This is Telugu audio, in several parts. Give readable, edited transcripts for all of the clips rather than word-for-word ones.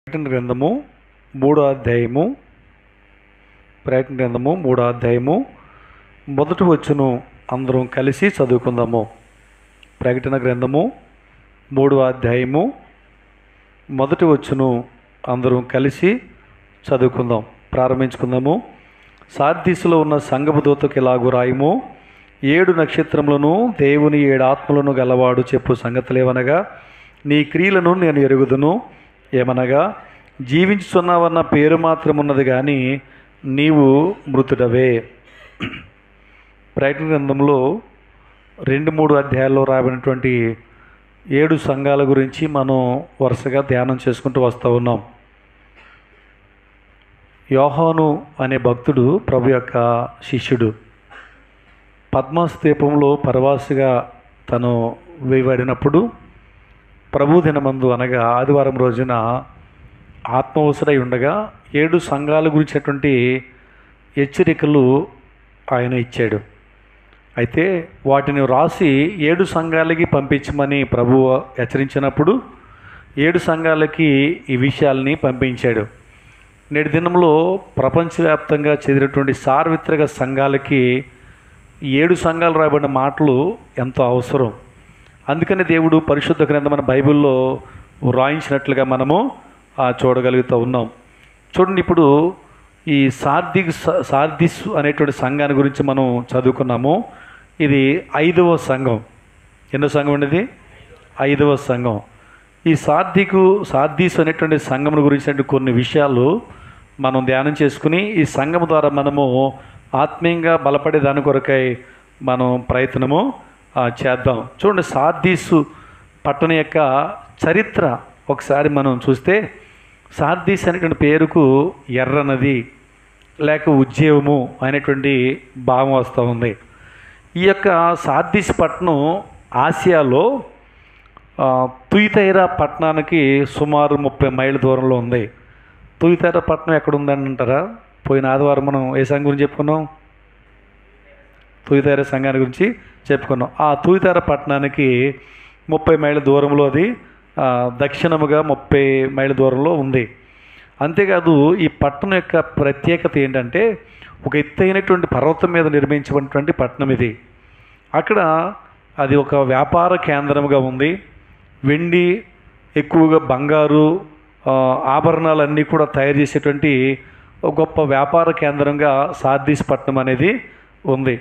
ప్రకటన గ్రంథము 3వ అధ్యాయము. ప్రకటన గ్రంథము 3వ అధ్యాయము మొదటి వచ్చును అందరం కలిసి చదువుకుందాము. ప్రకటన గ్రంథము 3వ అధ్యాయము మొదటి వచ్చును అందరం కలిసి చదువుకుందాం. ప్రారంభించుకుందాము. సార్దీసులో ఉన్న సంఘపు దూతకు ఇలాగు రాయము. 7 నక్షత్రములను దేవుని 7 ఆత్మలను గలవాడు చెప్పు సంగతులేవనగా, నీ క్రియలను నేను ఎరుగుదును. ఏమనగా, జీవించుచున్నావన్న పేరు మాత్రం ఉన్నది కానీ నీవు మృతుడవే. ప్రకటన గ్రంథంలో 2-3 అధ్యాయాల్లో రాబడినటువంటి 7 సంఘాల గురించి మనం వరుసగా ధ్యానం చేసుకుంటూ వస్తూ ఉన్నాం. యోహాను అనే భక్తుడు ప్రభు యొక్క శిష్యుడు. పద్మస్ ద్వీపంలో పరవాసిగా తను వేయబడినప్పుడు ప్రభు దినమందు అనగా ఆదివారం రోజున ఆత్మవసరై ఉండగా 7 సంఘాల గురించినటువంటి హెచ్చరికలు ఆయన ఇచ్చాడు. అయితే వాటిని రాసి 7 సంఘాలకి పంపించమని ప్రభువు హెచ్చరించినప్పుడు 7 సంఘాలకి ఈ విషయాల్ని పంపించాడు. నేటి దినంలో ప్రపంచవ్యాప్తంగా చెందినటువంటి సార్వత్రిక సంఘాలకి 7 సంఘాలు రాయబడిన మాటలు ఎంతో అవసరం. అందుకని దేవుడు పరిశుద్ధ గ్రంథమైన బైబిల్లో వ్రాయించినట్లుగా మనము చూడగలుగుతూ ఉన్నాం. చూడండి, ఇప్పుడు ఈ సార్దీస్ అనేటువంటి సంఘాన్ని గురించి మనం చదువుకున్నాము. ఇది 5వ సంఘం. ఎన్నో సంఘం అనేది? 5వ సంఘం. ఈ సార్దీస్ అనేటువంటి సంఘం గురించి కొన్ని విషయాలు మనం ధ్యానం చేసుకుని ఈ సంఘం ద్వారా మనము ఆత్మీయంగా బలపడే దాని కొరకై మనం ప్రయత్నము చేద్దాం. చూడండి, సార్దీసు పట్టణం యొక్క చరిత్ర ఒకసారి మనం చూస్తే, సార్దీస్ అనేటువంటి పేరుకు ఎర్రనది లేక ఉజ్జీవము అనేటువంటి భావం వస్తూ ఉంది. ఈ యొక్క సార్దీస్ పట్టణం ఆసియాలో తుయితైరా పట్టణానికి సుమారు 30 మైళ్ళ దూరంలో ఉంది. తుయితైరా పట్టణం ఎక్కడ ఉందని అంటారా? పోయిన ఆదివారం మనం ఏ సంఘం గురించి చెప్పుకున్నాం? తుయితైరా సంఘాన్ని గురించి చెప్పుకున్నాం. ఆ తుయితైరా పట్టణానికి 30 మైళ్ళ దూరంలో, అది దక్షిణముగా 30 మైళ్ళ దూరంలో ఉంది. అంతేకాదు, ఈ పట్టణం యొక్క ప్రత్యేకత ఏంటంటే, ఒక ఎత్తైనటువంటి పర్వతం మీద నిర్మించినటువంటి పట్టణం ఇది. అక్కడ అది ఒక వ్యాపార కేంద్రముగా ఉంది. వెండి, ఎక్కువగా బంగారు ఆభరణాలన్నీ కూడా తయారు చేసేటువంటి ఒక గొప్ప వ్యాపార కేంద్రంగా సార్దీస్ పట్టణం అనేది ఉంది.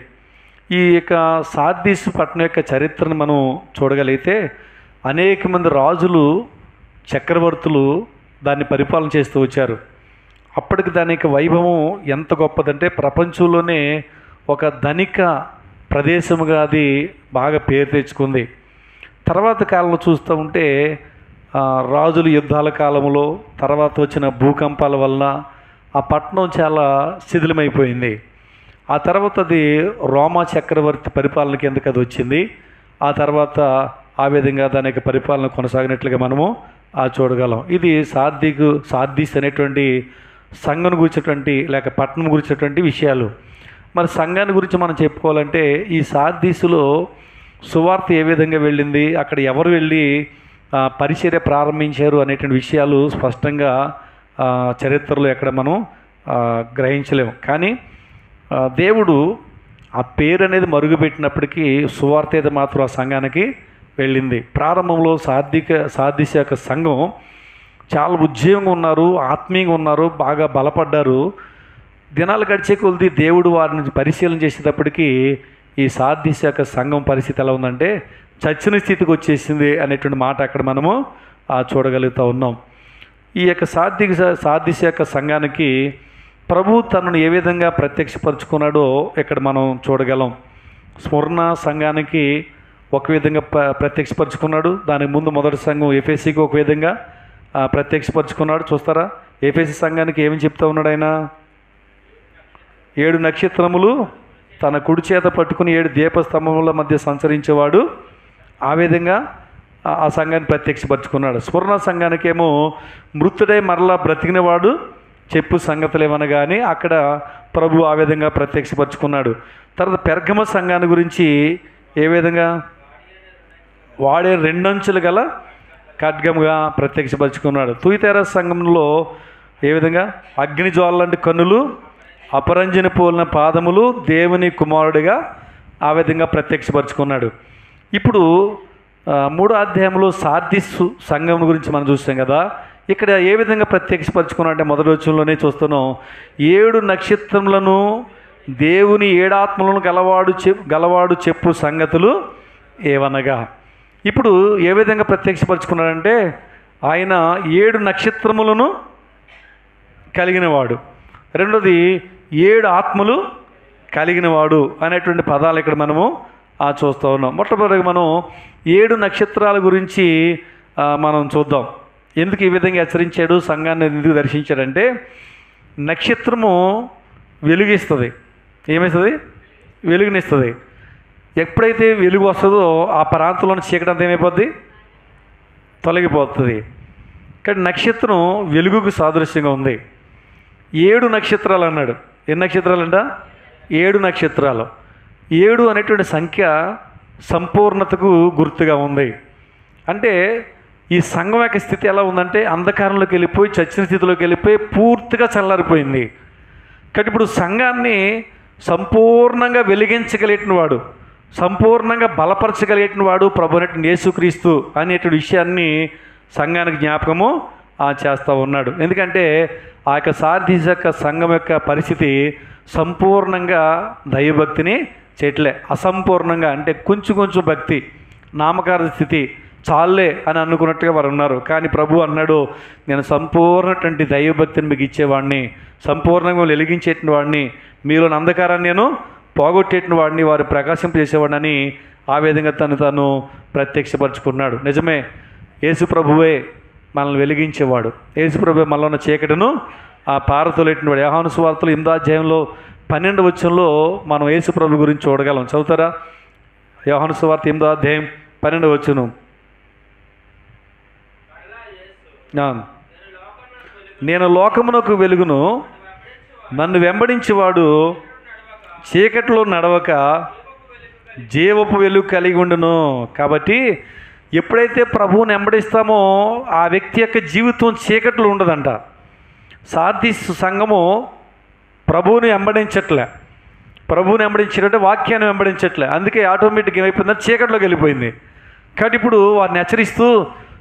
ఈ యొక్క సార్దీస్ పట్టణం యొక్క చరిత్రను మనం చూడగలిగితే, అనేక మంది రాజులు, చక్రవర్తులు దాన్ని పరిపాలన చేస్తూ వచ్చారు. అప్పటికి దాని యొక్క వైభవం ఎంత గొప్పదంటే, ప్రపంచంలోనే ఒక ధనిక ప్రదేశముగా అది బాగా పేరు తెచ్చుకుంది. తర్వాత కాలంలో చూస్తూ ఉంటే రాజుల యుద్ధాల కాలంలో, తర్వాత వచ్చిన భూకంపాల వలన ఆ పట్టణం చాలా శిథిలమైపోయింది. ఆ తర్వాత అది రోమా చక్రవర్తి పరిపాలన కిందకి అది వచ్చింది. ఆ తర్వాత ఆ విధంగా దాని యొక్క పరిపాలన కొనసాగినట్లుగా మనము చూడగలం. ఇది సార్దీస్ అనేటువంటి సంఘం గురించినటువంటి లేక పట్టణం గురించినటువంటి విషయాలు. మరి సంఘాన్ని గురించి మనం చెప్పుకోవాలంటే, ఈ సార్దీసులో సువార్త ఏ విధంగా వెళ్ళింది, అక్కడ ఎవరు వెళ్ళి పరిచర్య ప్రారంభించారు అనేటువంటి విషయాలు స్పష్టంగా చరిత్రలో ఎక్కడ మనం గ్రహించలేము. కానీ దేవుడు ఆ పేరు అనేది మరుగుపెట్టినప్పటికీ సువార్త అయితే మాత్రం ఆ సంఘానికి వెళ్ళింది. ప్రారంభంలో సార్దీస్ యొక్క సంఘం చాలా ఉజ్జీవంగా ఉన్నారు, ఆత్మీయంగా ఉన్నారు, బాగా బలపడ్డారు. దినాలు గడిచే కొద్ది దేవుడు వారిని పరిశీలన చేసేటప్పటికీ ఈ సార్దీస్ యొక్క సంఘం పరిస్థితి ఎలా ఉందంటే, చచ్చిన స్థితికి వచ్చేసింది అనేటువంటి మాట అక్కడ మనము చూడగలుగుతూ ఉన్నాం. ఈ యొక్క సార్దీస్ యొక్క సంఘానికి ప్రభు తనను ఏ విధంగా ప్రత్యక్షపరుచుకున్నాడో ఇక్కడ మనం చూడగలం. స్మరణ సంఘానికి ఒక విధంగా ప్రత్యక్షపరుచుకున్నాడు. దానికి ముందు మొదటి సంఘం ఎఫెసీకి ఒక విధంగా ప్రత్యక్షపరుచుకున్నాడు. చూస్తారా, ఎఫెసీ సంఘానికి ఏమని చెప్తా ఉన్నాడు ఆయన? 7 నక్షత్రములు తన కుడి చేత పట్టుకుని 7 దీపస్తంభముల మధ్య సంచరించేవాడు. ఆ విధంగా ఆ సంఘాన్ని ప్రత్యక్షపరుచుకున్నాడు. స్మరణ సంఘానికి ఏమో మృతుడై మరలా బ్రతికినవాడు చెప్పు సంగతులు ఏమనగానే అక్కడ ప్రభు ఆ విధంగా ప్రత్యక్షపరుచుకున్నాడు. తర్వాత పెర్గమ సంఘాన్ని గురించి ఏ విధంగా? వాడే 2 అంచులు గల ఖడ్గముగా ప్రత్యక్షపరుచుకున్నాడు. తుయతైర సంఘంలో ఏ విధంగా అగ్ని జ్వాలంటి కన్నులు, అపరంజిని పోలిన పాదములు, దేవుని కుమారుడిగా ఆ విధంగా ప్రత్యక్షపరుచుకున్నాడు. ఇప్పుడు 3వ అధ్యాయంలో సార్దిస్ సంఘం గురించి మనం చూస్తాం కదా. ఇక్కడ ఏ విధంగా ప్రత్యక్షపరుచుకున్నా అంటే మొదటి వచనంలోనే చూస్తున్నాం, 7 నక్షత్రములను దేవుని 7 ఆత్మలను గలవాడు చెప్పు సంగతులు ఏవనగా. ఇప్పుడు ఏ విధంగా ప్రత్యక్షపరుచుకున్నాడంటే ఆయన 7 నక్షత్రములను కలిగినవాడు, రెండోది 7 ఆత్మలు కలిగినవాడు అనేటువంటి పదాలు ఇక్కడ మనము చూస్తూ ఉన్నాం. మొట్టమొదటిగా మనం 7 నక్షత్రాల గురించి మనం చూద్దాం. ఎందుకు ఈ విధంగా హెచ్చరించాడు, సంఘాన్ని ఎందుకు దర్శించాడంటే నక్షత్రము వెలుగిస్తుంది. ఏమిస్తుంది? వెలుగునిస్తుంది. ఎప్పుడైతే వెలుగు వస్తుందో ఆ ప్రాంతంలోని చీకటి అంతా ఏమైపోద్ది? తొలగిపోతుంది. కానీ నక్షత్రం వెలుగుకు సాదృశ్యంగా ఉంది. 7 నక్షత్రాలు అన్నాడు. ఎన్ని నక్షత్రాలు అంట? 7 నక్షత్రాలు. 7 అనేటువంటి సంఖ్య సంపూర్ణతకు గుర్తుగా ఉంది. అంటే ఈ సంఘం యొక్క స్థితి ఎలా ఉందంటే అంధకారంలోకి వెళ్ళిపోయి, చచ్చిన స్థితిలోకి వెళ్ళిపోయి పూర్తిగా చల్లారిపోయింది. కానీ ఇప్పుడు సంఘాన్ని సంపూర్ణంగా వెలిగించగలిగిన వాడు, సంపూర్ణంగా బలపరచగలిగిన వాడు ప్రభు అయినటువంటి యేసుక్రీస్తు అనేటువంటి విషయాన్ని సంఘానికి జ్ఞాపకము చేస్తూ ఉన్నాడు. ఎందుకంటే ఆ యొక్క సార్దీస్ యొక్క సంఘం యొక్క పరిస్థితి సంపూర్ణంగా దైవభక్తిని చేయట్లే, అసంపూర్ణంగా అంటే కొంచెం భక్తి, నామకార స్థితి, చాలే అని అనుకున్నట్టుగా వారు ఉన్నారు. కానీ ప్రభు అన్నాడు, నేను సంపూర్ణటువంటి దైవభక్తిని మీకు ఇచ్చేవాడిని, సంపూర్ణంగా వెలిగించేటువంటి వాడిని, మీలోని అంధకారాన్ని నేను పోగొట్టేటువంటి వాడిని, వారు ప్రకాశింపజేసేవాడిని అని ఆ విధంగా తను ప్రత్యక్షపరుచుకున్నాడు. నిజమే, యేసు ప్రభువే మనల్ని వెలిగించేవాడు. యేసు ప్రభువే మనలో ఉన్న చీకటిను పారతోలేటువంటి వాడు. యోహాను సువార్తలో 8వ అధ్యాయంలో 12వ వచనంలో మనం యేసు ప్రభు గురించి చూడగలం. చదువుతారా? యోహాను సువార్త 8వ అధ్యాయం 12వ వచనం. నేను లోకమునకు వెలుగును, నన్ను వెంబడించేవాడు చీకట్లో నడవక జీవపు వెలుగు కలిగి ఉండును. కాబట్టి ఎప్పుడైతే ప్రభువుని వెంబడిస్తామో ఆ వ్యక్తి యొక్క జీవితం చీకట్లో ఉండదంట. సార్దీస్ సంఘము ప్రభువుని వెంబడించట్లే, ప్రభువుని వెంబడించేటంటే వాక్యాన్ని వెంబడించట్లే. అందుకే ఆటోమేటిక్గా ఏమైపోయిందంటే చీకట్లోకి వెళ్ళిపోయింది. కాబట్టి ఇప్పుడు వారిని హెచ్చరిస్తూ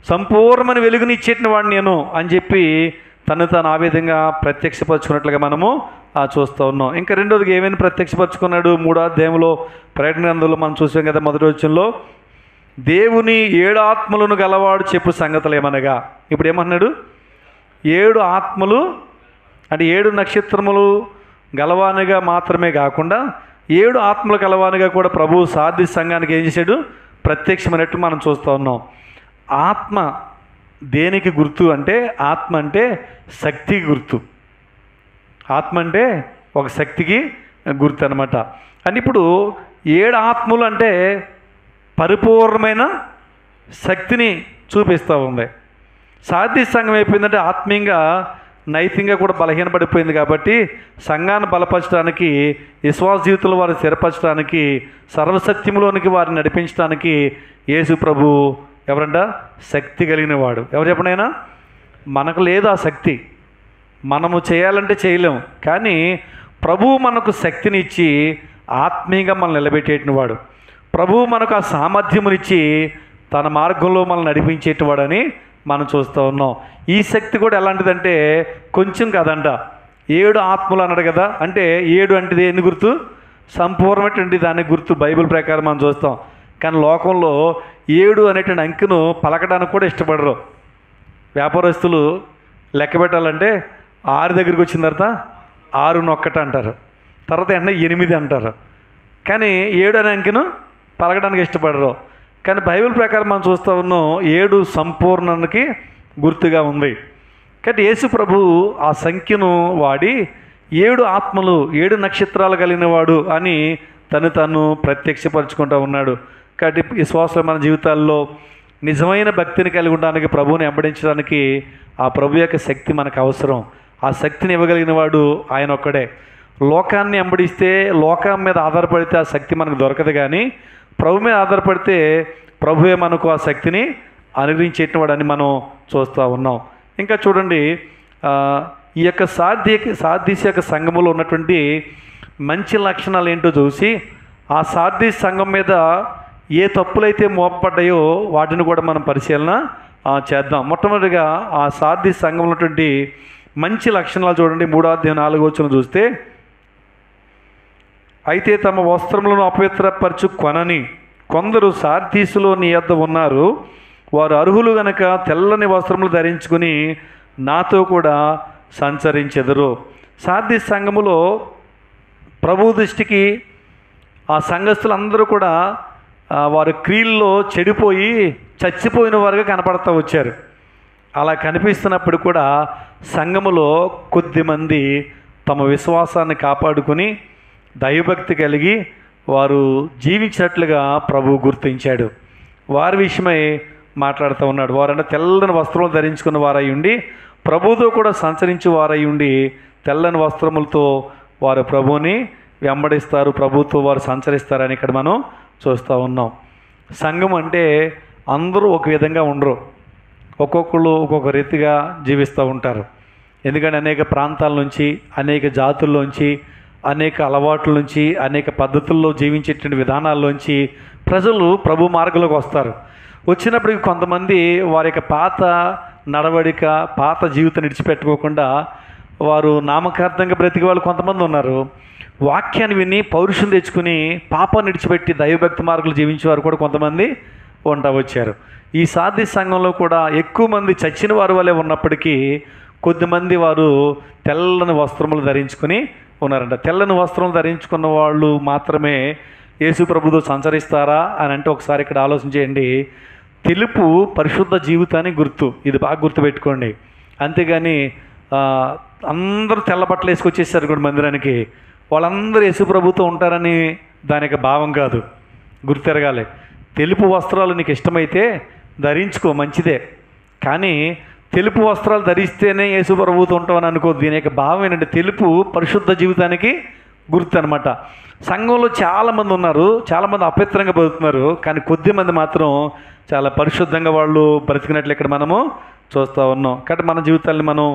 సంపూర్ణమైన వెలుగుని ఇచ్చేటిన వాడిని నేను అని చెప్పి తను ఆ విధంగా ప్రత్యక్షపరుచుకున్నట్లుగా మనము చూస్తూ ఉన్నాం. ఇంకా రెండోదిగా ఏమైనా ప్రత్యక్షపరుచుకున్నాడు 3వ అధ్యాయంలో ప్రకటన గ్రంథంలో మనం చూసాం కదా. మొదటి వచనంలో దేవుని 7 ఆత్మలను గలవాడు చెప్పు సంగతులు ఏమనగా. ఇప్పుడు ఏమన్నాడు? 7 ఆత్మలు అంటే 7 నక్షత్రములు గలవానిగా మాత్రమే కాకుండా 7 ఆత్మలు గలవానిగా కూడా ప్రభు సార్దీస్ సంఘానికి ఏం చేశాడు? ప్రత్యక్షమైనట్టు మనం చూస్తూ ఉన్నాం. ఆత్మ దేనికి గుర్తు అంటే, ఆత్మ అంటే శక్తికి గుర్తు. ఆత్మ అంటే ఒక శక్తికి గుర్తు అనమాట. అని ఇప్పుడు 7 ఆత్మలు అంటే పరిపూర్ణమైన శక్తిని చూపిస్తూ ఉంది. సార్దీస్ సంఘం అయిపోయిందంటే ఆత్మీయంగా నైతికంగా కూడా బలహీనపడిపోయింది. కాబట్టి సంఘాన్ని బలపరచడానికి, విశ్వాస జీవితంలో వారిని స్థిరపరచడానికి, సర్వసత్యంలోనికి వారిని నడిపించడానికి యేసు ప్రభు ఎవరంట? శక్తి కలిగిన వాడు. ఎవరు చెప్పనైనా? మనకు లేదు ఆ శక్తి, మనము చేయాలంటే చేయలేము. కానీ ప్రభువు మనకు శక్తిని ఇచ్చి ఆత్మీయంగా మనల్ని నిలబెట్టేటిన వాడు. ప్రభువు మనకు ఆ సామర్థ్యమునిచ్చి తన మార్గంలో మనల్ని నడిపించేటివాడని మనం చూస్తూ ఉన్నాం. ఈ శక్తి కూడా ఎలాంటిదంటే కొంచెం కాదంట. 7 ఆత్మలు అన్నాడు కదా. అంటే 7 అంటే ఎన్ని గుర్తు? సంపూర్ణమైనటువంటి దానికి గుర్తు బైబిల్ ప్రకారం మనం చూస్తాం. కానీ లోకంలో 7 అనేటువంటి అంకెను పలకడానికి కూడా ఇష్టపడరు. వ్యాపారస్తులు లెక్క పెట్టాలంటే 6 దగ్గరికి వచ్చిన తర్వాత 6 అంటారు, తర్వాత వెంటనే 8 అంటారు. కానీ 7 అనే అంకెను పలకడానికి ఇష్టపడరు. కానీ బైబిల్ ప్రకారం మనం చూస్తూ ఉన్నాం 7 సంపూర్ణానికి గుర్తుగా ఉంది. కాబట్టి యేసు ప్రభు ఆ సంఖ్యను వాడి 7 ఆత్మలు, 7 నక్షత్రాలు కలిగిన వాడు అని తను ప్రత్యక్షపరుచుకుంటూ ఉన్నాడు. కాబట్టి విశ్వాసం మన జీవితాల్లో నిజమైన భక్తిని కలిగి ఉండడానికి, ప్రభువుని వెంబడించడానికి ఆ ప్రభు యొక్క శక్తి మనకు అవసరం. ఆ శక్తిని ఇవ్వగలిగిన వాడు ఆయన ఒక్కడే. లోకాన్ని వెంబడిస్తే, లోకం మీద ఆధారపడితే ఆ శక్తి మనకు దొరకదు. కానీ ప్రభు మీద ఆధారపడితే ప్రభువే మనకు ఆ శక్తిని అనుగ్రహించేటవాడని మనం చూస్తూ ఉన్నాం. ఇంకా చూడండి, ఈ యొక్క సార్దీస్ యొక్క సంఘములో ఉన్నటువంటి మంచి లక్షణాలు ఏంటో చూసి ఆ సార్దీస్ సంఘం మీద ఏ తప్పులైతే మోపబడ్డాయో వాటిని కూడా మనం పరిశీలన చేద్దాం. మొట్టమొదటిగా ఆ సార్దీస్ సంఘంలో ఉన్నటువంటి మంచి లక్షణాలు చూడండి. 3:4 చూస్తే, అయితే తమ వస్త్రములను అపవిత్రపరచు కొనని కొందరు సార్దీసులో నీ యొద్ద ఉన్నారు. వారు అర్హులు గనక తెల్లని వస్త్రములు ధరించుకుని నాతో కూడా సంచరించెదరు. సార్దీస్ సంఘములో ప్రభు దృష్టికి ఆ సంఘస్థులందరూ కూడా వారి క్రియల్లో చెడిపోయి చచ్చిపోయిన వారుగా కనపడుతూ వచ్చారు. అలా కనిపిస్తున్నప్పుడు కూడా సంఘములో కొద్దిమంది తమ విశ్వాసాన్ని కాపాడుకుని దైవభక్తి కలిగి వారు జీవించినట్లుగా ప్రభు గుర్తించాడు. వారి విషయమై మాట్లాడుతూ ఉన్నాడు. వారంటే తెల్లని వస్త్రములు ధరించుకున్న వారై ఉండి ప్రభువుతో కూడా సంచరించే వారై ఉండి తెల్లని వస్త్రములతో వారు ప్రభువుని వెంబడిస్తారు, ప్రభువుతో వారు సంచరిస్తారని ఇక్కడ మనం చూస్తూ ఉన్నాం. సంఘం అంటే అందరూ ఒక విధంగా ఉండరు, ఒక్కొక్కళ్ళు ఒక్కొక్క రీతిగా జీవిస్తూ ఉంటారు. ఎందుకంటే అనేక ప్రాంతాల నుంచి, అనేక జాతుల్లోంచి, అనేక అలవాట్ల నుంచి, అనేక పద్ధతుల్లో జీవించేటువంటి విధానాల్లోంచి ప్రజలు ప్రభు మార్గంలోకి వస్తారు. వచ్చినప్పటికి కొంతమంది వారి యొక్క పాత నడవడిక, పాత జీవితం విడిచిపెట్టుకోకుండా వారు నామకార్థంగా బ్రతికే వాళ్ళు కొంతమంది ఉన్నారు. వాక్యాన్ని విని పౌరుషం తెచ్చుకుని పాపాన్ని విడిచిపెట్టి దైవభక్తి మార్గాలు జీవించేవారు కూడా కొంతమంది ఉంటా వచ్చారు. ఈ సార్దీస్ సంఘంలో కూడా ఎక్కువ మంది చచ్చిన వారి వల్లే ఉన్నప్పటికీ కొద్దిమంది వారు తెల్లని వస్త్రములు ధరించుకుని ఉన్నారంట. తెల్లని వస్త్రం ధరించుకున్న వాళ్ళు మాత్రమే యేసు ప్రభుతో సంచరిస్తారా అని అంటే ఒకసారి ఇక్కడ ఆలోచన చేయండి. తెలుపు పరిశుద్ధ జీవితానికి గుర్తు, ఇది బాగా గుర్తుపెట్టుకోండి. అంతేగాని అందరూ తెల్ల బట్టలు వేసుకొచ్చేసారు కూడా మందిరానికి, వాళ్ళందరూ యేసు ప్రభుతో ఉంటారని దానికి భావం కాదు, గుర్తెరగాలి. తెలుపు వస్త్రాలు నీకు ఇష్టమైతే ధరించుకో, మంచిదే. కానీ తెలుపు వస్త్రాలు ధరిస్తేనే యేసు ప్రభువుతో ఉంటామని అనుకోదు. దీని యొక్క భావం ఏంటంటే తెలుపు పరిశుద్ధ జీవితానికి గుర్తు అనమాట. సంఘంలో చాలామంది ఉన్నారు, చాలామంది అపవిత్రంగా బతుకుతున్నారు, కానీ కొద్దిమంది మాత్రం చాలా పరిశుద్ధంగా వాళ్ళు బ్రతికినట్లు ఇక్కడ మనము చూస్తూ ఉన్నాం. కాబట్టి మన జీవితాన్ని మనం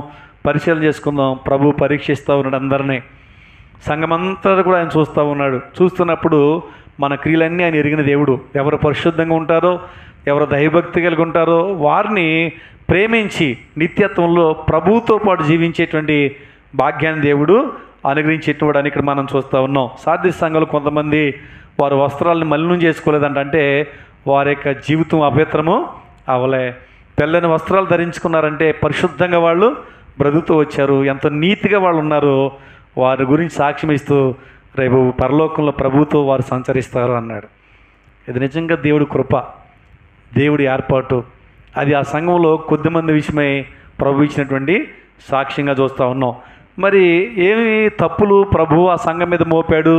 పరిశీలన చేసుకుందాం. ప్రభు పరీక్షిస్తూ ఉన్నాడు అందరినీ, సంఘమంతా కూడా ఆయన చూస్తూ ఉన్నాడు. చూస్తున్నప్పుడు మన క్రియలన్నీ ఆయన ఎరిగిన దేవుడు. ఎవరు పరిశుద్ధంగా ఉంటారో, ఎవరు దైవభక్తి కలిగి ఉంటారో వారిని ప్రేమించి నిత్యత్వంలో ప్రభువుతో పాటు జీవించేటువంటి భాగ్యాన్ని దేవుడు అనుగ్రహించేటువంటి అని ఇక్కడ మనం చూస్తూ ఉన్నాం. సార్దీస్ సంఘంలో కొంతమంది వారి వస్త్రాలను మలినం చేసుకోలేదంట, అంటే వారి యొక్క జీవితం అపవిత్రము అవలే. తెల్లని వస్త్రాలు ధరించుకున్నారంటే పరిశుద్ధంగా వాళ్ళు బ్రతుకుతూ వచ్చారు, ఎంత నీతిగా వాళ్ళు ఉన్నారో వారి గురించి సాక్ష్యం ఇస్తూ రేపు పరలోకంలో ప్రభువుతో వారు సంచరిస్తారు అన్నాడు. ఇది నిజంగా దేవుడి కృప, దేవుడి ఏర్పాటు. అది ఆ సంఘంలో కొద్దిమంది విషయమై ప్రభు ఇచ్చినటువంటి సాక్ష్యంగా చూస్తూ ఉన్నాం. మరి ఏమి తప్పులు ప్రభు ఆ సంఘం మీద మోపాడు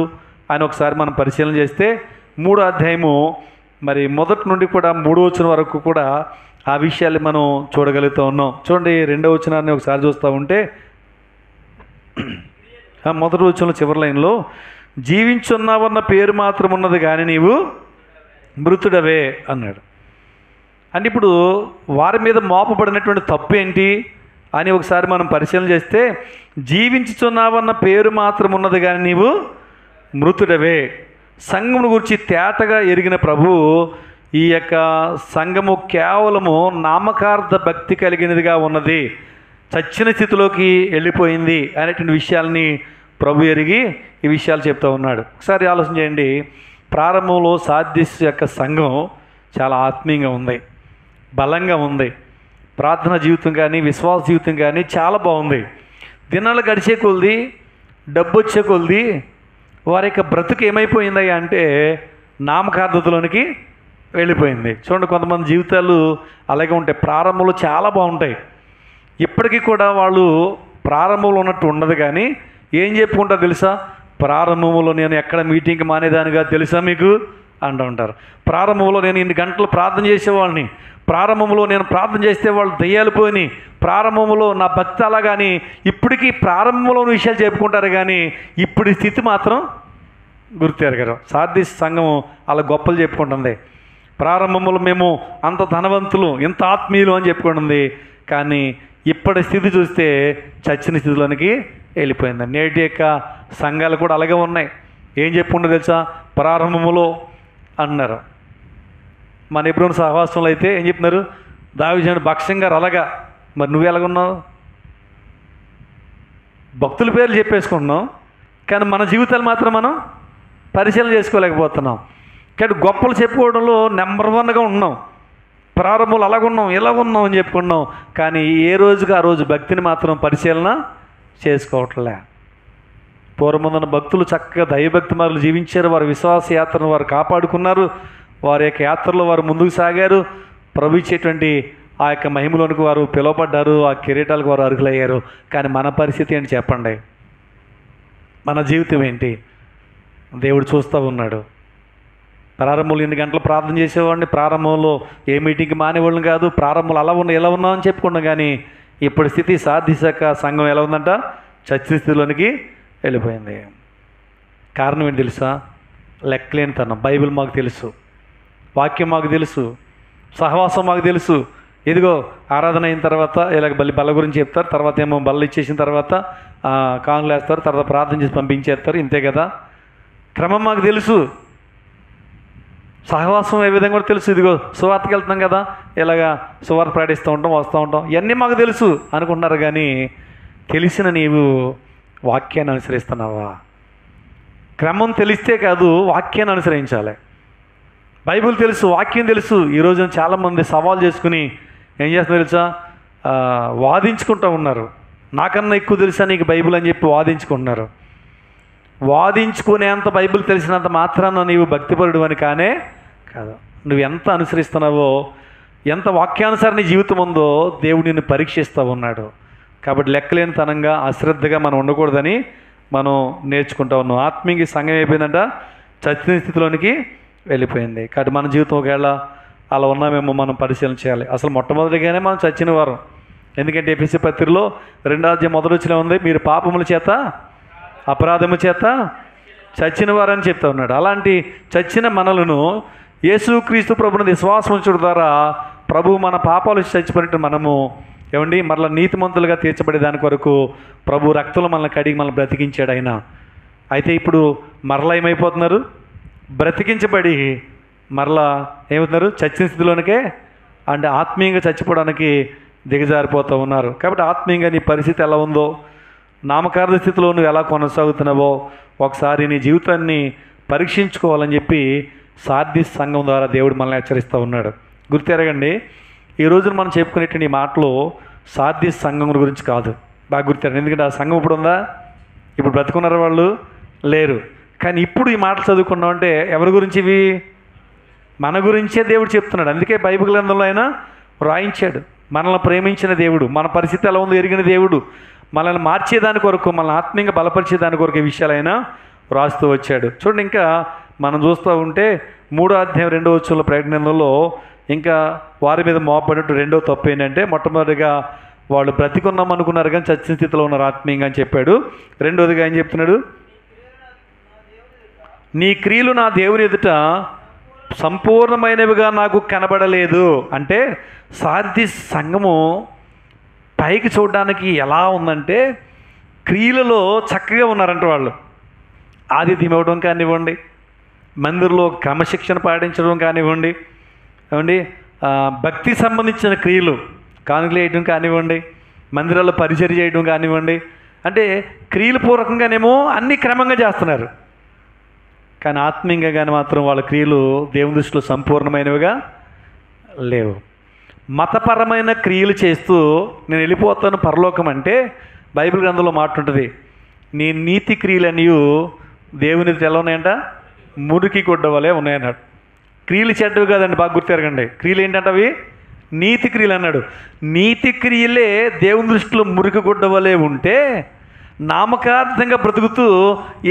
అని ఒకసారి మనం పరిశీలన చేస్తే 3వ అధ్యాయము మరి మొదటి నుండి కూడా 3వ వచనం వరకు కూడా ఆ విషయాలు మనం చూడగలుగుతూ ఉన్నాం. చూడండి, 2వ వచనాన్ని ఒకసారి చూస్తూ ఉంటే మొదటి వచనంలో చివరి లైన్లో జీవించున్నావన్న పేరు మాత్రం ఉన్నది కానీ నీవు మృతుడవే అన్నాడు. అంటే ఇప్పుడు వారి మీద మోపబడినటువంటి తప్పు ఏంటి అని ఒకసారి మనం పరిశీలన చేస్తే జీవించుచున్నావన్న పేరు మాత్రం ఉన్నది కానీ నీవు మృతుడవే. సంఘమును గురించి తేటగా ఎరిగిన ప్రభు ఈ యొక్క సంఘము కేవలము నామకార్థ భక్తి కలిగినదిగా ఉన్నది, చచ్చిన స్థితిలోకి వెళ్ళిపోయింది అనేటువంటి విషయాల్ని ప్రభు ఎరిగి ఈ విషయాలు చెప్తూ ఉన్నాడు. ఒకసారి ఆలోచన చేయండి. ప్రారంభంలో సార్దీస్ యొక్క సంఘం చాలా ఆత్మీయంగా ఉంది, బలంగా ఉంది. ప్రార్థన జీవితం కానీ విశ్వాస జీవితం కానీ చాలా బాగుంది. దినాలు గడిచే కొలది, డబ్బు వచ్చే కొలది వారి యొక్క బ్రతుకు ఏమైపోయింది అంటే నామకార్థతలోనికి వెళ్ళిపోయింది. చూడండి, కొంతమంది జీవితాలు అలాగే ఉంటాయి. ప్రారంభంలో చాలా బాగుంటాయి, ఇప్పటికీ కూడా వాళ్ళు ప్రారంభంలో ఉన్నట్టు ఉండదు. కానీ ఏం చెప్పుకుంటారు తెలుసా? ప్రారంభంలో నేను ఎక్కడ మీటింగ్కి మానేదానిగా తెలుసా మీకు అంటూ ఉంటారు. ప్రారంభంలో నేను ఇన్ని గంటలు ప్రార్థన చేసేవాళ్ళని, ప్రారంభంలో నేను ప్రార్థన చేస్తే వాళ్ళు దయ్యాలు పోయి, ప్రారంభంలో నా భక్తి అలా. కానీ ఇప్పటికీ ప్రారంభంలోని విషయాలు చెప్పుకుంటారు కానీ ఇప్పుడు స్థితి మాత్రం గుర్తెరగరు. సార్దీస్ సంఘం అలా గొప్పలు చెప్పుకుంటుంది. ప్రారంభంలో మేము అంత ధనవంతులు, ఇంత ఆత్మీయులు అని చెప్పుకుంటుంది. కానీ ఇప్పటి స్థితి చూస్తే చచ్చిన స్థితిలోనికి వెళ్ళిపోయింది. నేటి యొక్క సంఘాలు కూడా అలాగే ఉన్నాయి. ఏం చెప్పుకుంటే తెలుసా? ప్రారంభములో అన్నారు. మన ఎబ్రోను సహవాసంలో అయితే ఏం చెప్తున్నారు? దావీదు భక్ష్యం గారు అలాగా. మరి నువ్వు ఎలాగున్నావు? భక్తుల పేర్లు చెప్పేసుకుంటున్నాం, కానీ మన జీవితాలు మాత్రం మనం పరిశీలన చేసుకోలేకపోతున్నాం. కానీ గొప్పలు చెప్పుకోవడంలో నెంబర్ 1గా ఉన్నాం. ప్రారంభంలో అలాగున్నాం, ఇలా ఉన్నాం అని చెప్పుకున్నాం, కానీ ఏ రోజుకి ఆ రోజు భక్తిని మాత్రం పరిశీలన చేసుకోవట్లే. పూర్వమున్న భక్తులు చక్కగా దైవభక్తి మార్లు జీవించారు. వారి విశ్వాస యాత్రను వారు కాపాడుకున్నారు. వారి యొక్క యాత్రలో వారు ముందుకు సాగారు. ప్రభు ఇచ్చేటువంటి ఆ యొక్క మహిమలోనికి వారు పిలువబడ్డారు. ఆ కిరీటాలకు వారు అర్హులయ్యారు. కానీ మన పరిస్థితి ఏంటి చెప్పండి? మన జీవితం ఏంటి? దేవుడు చూస్తూ ఉన్నాడు. ప్రారంభంలో 8 గంటలు ప్రార్థన చేసేవాడిని, ప్రారంభంలో ఏ మీటింగ్కి మానేవాళ్ళని కాదు, ప్రారంభంలో అలా ఉన్నా ఇలా ఉన్నామని చెప్పుకున్నాం. కానీ ఇప్పుడు స్థితి సాధించాక సంఘం ఎలా ఉందంట? చచ్చిన స్థితిలోనికి వెళ్ళిపోయింది. కారణం ఏంటి తెలుసా? లెక్కలేనితనం. బైబిల్ మాకు తెలుసు, వాక్యం మాకు తెలుసు, సహవాసం మాకు తెలుసు. ఇదిగో ఆరాధన అయిన తర్వాత ఇలాగ బల్ల గురించి చెప్తారు, తర్వాత ఏమో బల్ల ఇచ్చేసిన తర్వాత కానుకలు వేస్తారు, తర్వాత ప్రార్థన చేసి పంపించేస్తారు. ఇంతే కదా క్రమం మాకు తెలుసు. సహవాసం ఏ విధంగా కూడా తెలుసు. ఇదిగో సువార్తకి వెళ్తున్నాం కదా, ఇలాగా సువార్త ప్రకటిస్తూ ఉంటాం, వస్తూ ఉంటాం, ఇవన్నీ మాకు తెలుసు అనుకుంటున్నారు. కానీ తెలిసిన నీవు వాక్యాన్ని అనుసరిస్తున్నావా? క్రమం తెలిస్తే కాదు, వాక్యాన్ని అనుసరించాలి. బైబిల్ తెలుసు, వాక్యం తెలుసు. ఈరోజు చాలామంది సవాల్ చేసుకుని ఏం చేస్తున్నారు తెలుసా? వాదించుకుంటూ ఉన్నారు. నాకన్నా ఎక్కువ తెలుసా నీకు బైబిల్ అని చెప్పి వాదించుకుంటున్నారు. వాదించుకునేంత బైబిల్ తెలిసినంత మాత్రాన నీవు భక్తిపరుడు అని కానే కాదు. నువ్వు ఎంత అనుసరిస్తున్నావో, ఎంత వాక్యానుసార నీ జీవితం ఉందో దేవుడు నిన్ను పరీక్షిస్తూ ఉన్నాడు. కాబట్టి లెక్కలేనితనంగా అశ్రద్ధగా మనం ఉండకూడదని మనం నేర్చుకుంటూ ఉన్నాం. ఆత్మీయ సంఘం అయిపోయిందంట, చచ్చిన స్థితిలోనికి వెళ్ళిపోయింది. కాబట్టి మన జీవితం ఒకవేళ అలా ఉన్నామేమో మనం పరిశీలన చేయాలి. అసలు మొట్టమొదటిగానే మనం చచ్చిన వారం. ఎందుకంటే ఎఫెసీ పత్రికలో 2వ అధ్యాయం మొదటి వచనంలో ఉంది, మీరు పాపముల చేత అపరాధము చేత చచ్చిన వారని చెప్తా ఉన్నాడు. అలాంటి చచ్చిన మనలను యేసుక్రీస్తు ప్రభుని విశ్వాసం ఉంచడం ద్వారా ప్రభు మన పాపాలు చచ్చిపోయినట్టు మనము ఏమండి మరలా నీతిమంతులుగా తీర్చబడే దాని కొరకు ప్రభు రక్తంలో మనల్ని కడిగి మనల్ని బ్రతికించాడు ఆయన. అయితే ఇప్పుడు మరలా ఏమైపోతున్నారు? బ్రతికించబడి మరలా ఏమవుతున్నారు? చచ్చిన స్థితిలోనికే అంటే ఆత్మీయంగా చచ్చిపోవడానికి దిగజారిపోతూ ఉన్నారు. కాబట్టి ఆత్మీయంగా నీ పరిస్థితి ఎలా ఉందో, నామకార్థ స్థితిలో నువ్వు ఎలా కొనసాగుతున్నావో ఒకసారి నీ జీవితాన్ని పరీక్షించుకోవాలని చెప్పి సార్దీస్ సంఘం ద్వారా దేవుడు మనల్ని హెచ్చరిస్తూ ఉన్నాడు. గుర్తెరగండి, ఈ రోజున మనం చెప్పుకునేటువంటి మాటలు సార్దీస్ సంఘం గురించి కాదు. బాగా గుర్తెరగండి. ఎందుకంటే ఆ సంఘం ఇప్పుడు ఉందా? ఇప్పుడు బ్రతుకున్నారు వాళ్ళు? లేరు. కానీ ఇప్పుడు ఈ మాటలు చదువుకున్నామంటే ఎవరి గురించి ఇవి? మన గురించే దేవుడు చెప్తున్నాడు. అందుకే బైబిల్ గ్రంథంలో ఆయన రాయించాడు. మనల్ని ప్రేమించిన దేవుడు, మన పరిస్థితి ఎలా ఉందో ఎరిగిన దేవుడు, మనల్ని మార్చేదాని కొరకు, మనల్ని ఆత్మీయంగా బలపరిచేదాని కొరకు ఈ విషయాలు ఆయన రాస్తూ వచ్చాడు. చూడండి, ఇంకా మనం చూస్తూ ఉంటే 3వ అధ్యాయం 2వ వచనంలో ప్రకటనలో ఇంకా వారి మీద మోపడినట్టు రెండో తప్పు ఏంటంటే, మొట్టమొదటిగా వాళ్ళు బ్రతికున్నాం అనుకున్నారు కానీ చచ్చిన స్థితిలో ఉన్నారు ఆత్మీయంగా అని చెప్పాడు. రెండోదిగా ఏం చెప్తున్నాడు? నీ క్రియలు నా దేవుని ఎదుట సంపూర్ణమైనవిగా నాకు కనబడలేదు. అంటే సార్దీస్ సంఘము పైకి చూడడానికి ఎలా ఉందంటే క్రియలలో చక్కగా ఉన్నారంట వాళ్ళు. ఆతిథ్యం ఇవ్వడం కానివ్వండి, మందిరంలో క్రమశిక్షణ పాటించడం కానివ్వండి, ఏమండి భక్తి సంబంధించిన క్రియలు కానుకలు వేయడం కానివ్వండి, మందిరాల్లో పరిచర్య చేయడం కానివ్వండి, అంటే క్రియల పూర్వకంగానేమో అన్ని క్రమంగా చేస్తున్నారు. కానీ ఆత్మీయంగా కానీ మాత్రం వాళ్ళ క్రియలు దేవుని దృష్టిలో సంపూర్ణమైనవిగా లేవు. మతపరమైన క్రియలు చేస్తూ నేను వెళ్ళిపోతాను పరలోకం అంటే బైబిల్ గ్రంథంలో మాట ఉంటుంది, నీ నీతి క్రియలన్నీ దేవుని ఎలా ఉన్నాయంట? మురికి గుడ్డ వలె ఉన్నాయన్నాడు. క్రియలు చెడ్డవి కాదండి, బాగా గుర్తెరగండి. క్రియలు ఏంటంటే అవి నీతి క్రియలు అన్నాడు. నీతి క్రియలే దేవుని దృష్టిలో మురికి గుడ్డ వలె ఉంటే నామకార్థంగా బ్రతుకుతూ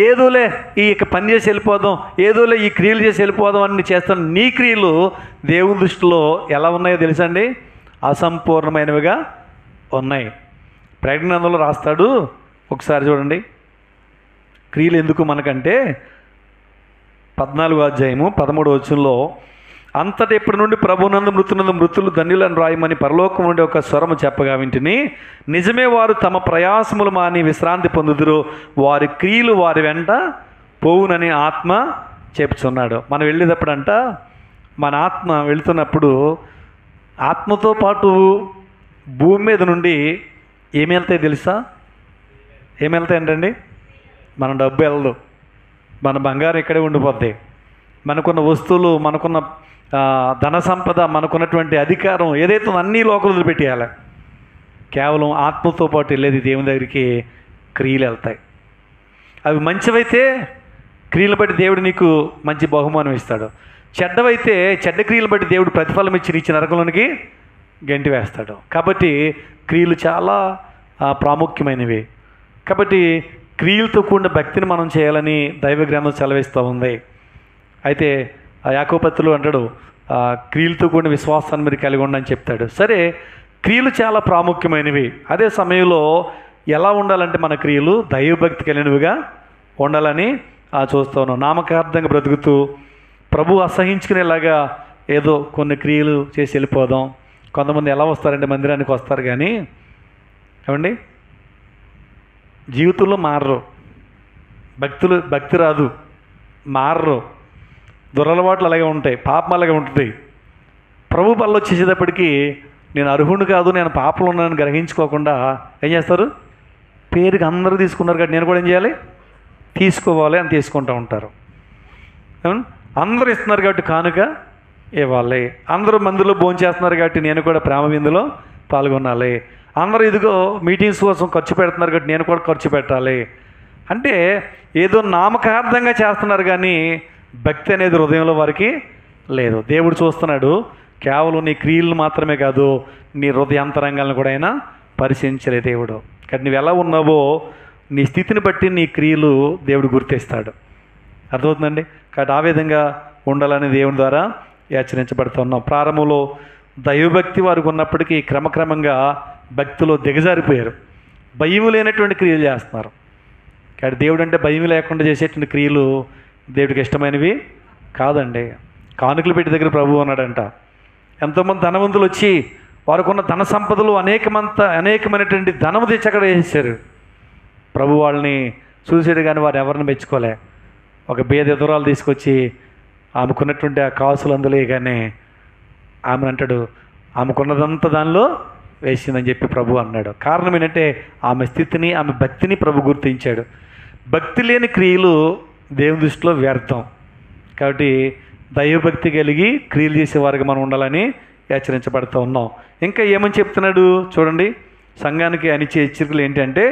ఏదోలే ఈ పని చేసి వెళ్ళిపోదాం, ఏదోలే ఈ క్రియలు చేసి వెళ్ళిపోదాం అని చేస్తాను. నీ క్రియలు దేవుని దృష్టిలో ఎలా ఉన్నాయో తెలుసండి? అసంపూర్ణమైనవిగా ఉన్నాయి. ప్రకటనలో రాస్తాడు, ఒకసారి చూడండి. క్రియలు ఎందుకు మనకంటే 14వ అధ్యాయము 13వ వచనంలో అంతటి ఇప్పటి నుండి ప్రభునందు మృతునందు మృతులు ధన్యులను రాయమని పరలోకం నుండి ఒక స్వరము చెప్పగా వింటిని. నిజమే, వారు తమ ప్రయాసములు మాని విశ్రాంతి పొందుదురు, వారి క్రియలు వారి వెంట పోవునని ఆత్మ చెప్పుచున్నాడు. మనం వెళ్ళేటప్పుడంట, మన ఆత్మ వెళుతున్నప్పుడు ఆత్మతో పాటు భూమి మీద నుండి ఏమి వెళ్తాయి తెలుసా? ఏమి వెళ్తాయి ఏంటండి? మన డబ్బు వెళ్ళదు, మన బంగారం ఇక్కడే ఉండిపోద్ది, మనకున్న వస్తువులు, మనకున్న ధన సంపద, మనకున్నటువంటి అధికారం ఏదైతే అన్నీ లోకం వదిలిపెట్టేయాలి. కేవలం ఆత్మతో పాటు వెళ్ళేది దేవుని దగ్గరికి క్రియలు వెళ్తాయి. అవి మంచివైతే క్రియలు బట్టి దేవుడు నీకు మంచి బహుమానం ఇస్తాడు. చెడ్డవైతే చెడ్డ క్రియలు బట్టి దేవుడు ప్రతిఫలం ఇచ్చి నరకంలోనికి గంటి వేస్తాడు. కాబట్టి క్రియలు చాలా ప్రాముఖ్యమైనవి. కాబట్టి క్రియలతో కూడిన భక్తిని మనం చేయాలని దైవ గ్రంథం సెలవిస్తూ ఉంది. అయితే యాకోబు పత్రికలో అంటాడు, క్రియలతో కూడిన విశ్వాసాన్ని మీరు కలిగి ఉండని చెప్తాడు. సరే, క్రియలు చాలా ప్రాముఖ్యమైనవి. అదే సమయంలో ఎలా ఉండాలంటే మన క్రియలు దైవభక్తి కలిగినవిగా ఉండాలని చూస్తూ ఉన్నాం. నామకార్థంగా బ్రతుకుతూ ప్రభు అసహించుకునేలాగా ఏదో కొన్ని క్రియలు చేసి వెళ్ళిపోదాం. కొంతమంది ఎలా వస్తారంటే మందిరానికి వస్తారు కానీ ఏమండి జీవితంలో మారరు, భక్తి రాదు, మారరు, దురలవాట్లు అలాగే ఉంటాయి, పాపం అలాగే ఉంటుంది. ప్రభు బల్ల వచ్చేసేటప్పటికి నేను అర్హుడు కాదు, నేను పాపంలో ఉన్నానని గ్రహించుకోకుండా ఏం చేస్తారు? పేరుకి అందరూ తీసుకున్నారు కాబట్టి నేను కూడా ఏం చేయాలి? తీసుకోవాలి అని తీసుకుంటూ ఉంటారు. అందరూ ఇస్తున్నారు కాబట్టి కానుక ఇవ్వాలి, అందరూ మందులో భోంచేస్తున్నారు కాబట్టి నేను కూడా ప్రేమ విందులో పాల్గొనాలి, అందరూ ఇదిగో మీటింగ్స్ కోసం ఖర్చు పెడుతున్నారు కాబట్టి నేను కూడా ఖర్చు పెట్టాలి అంటే ఏదో నామకార్థంగా చేస్తున్నారు కానీ భక్తి అనేది హృదయంలో వారికి లేదు. దేవుడు చూస్తున్నాడు, కేవలం నీ క్రియలను మాత్రమే కాదు, నీ హృదయాంతరంగాలను కూడా ఆయన పరిశీలించలే దేవుడు. కానీ నువ్వు ఎలా ఉన్నావో నీ స్థితిని బట్టి నీ క్రియలు దేవుడు గుర్తిస్తాడు. అర్థమవుతుందండి? కాబట్టి ఆ విధంగా ఉండాలని దేవుని ద్వారా హెచ్చరించబడుతున్నాం. ప్రారంభంలో దైవభక్తి వారికి ఉన్నప్పటికీ క్రమక్రమంగా భక్తిలో దిగజారిపోయారు, భయం లేనటువంటి క్రియలు చేస్తున్నారు. కాబట్టి దేవుడు అంటే భయం లేకుండా చేసేటువంటి క్రియలు దేవుడికి ఇష్టమైనవి కాదండి. కానుకలు పెట్టి దగ్గర ప్రభువు ఉన్నాడంట. ఎంతోమంది ధనవంతులు వచ్చి వారికి ఉన్న ధన సంపదలు అనేకమైనటువంటి ధనము తెచ్చి అక్కడ వేసేసారు. ప్రభు వాళ్ళని చూసాడు కానీ వారు ఎవరిని మెచ్చుకోలే. ఒక బేద ఎదురాలు తీసుకొచ్చి ఆమెకున్నటువంటి ఆ కాసులు అందులో కానీ ఆమెను అంటాడు, ఆమెకున్నదంతా దానిలో వేసిందని చెప్పి ప్రభు అన్నాడు. కారణం ఏంటంటే ఆమె స్థితిని, ఆమె భక్తిని ప్రభు గుర్తించాడు. భక్తి లేని క్రియలు దేవుని దృష్టిలో వ్యర్థం. కాబట్టి దైవభక్తి కలిగి క్రియలు చేసేవారికి మనం ఉండాలని హెచ్చరించబడుతూ ఉన్నాం. ఇంకా ఏమని చెప్తున్నాడు చూడండి. సంఘానికి అనిచ్చే హెచ్చరికలు ఏంటంటే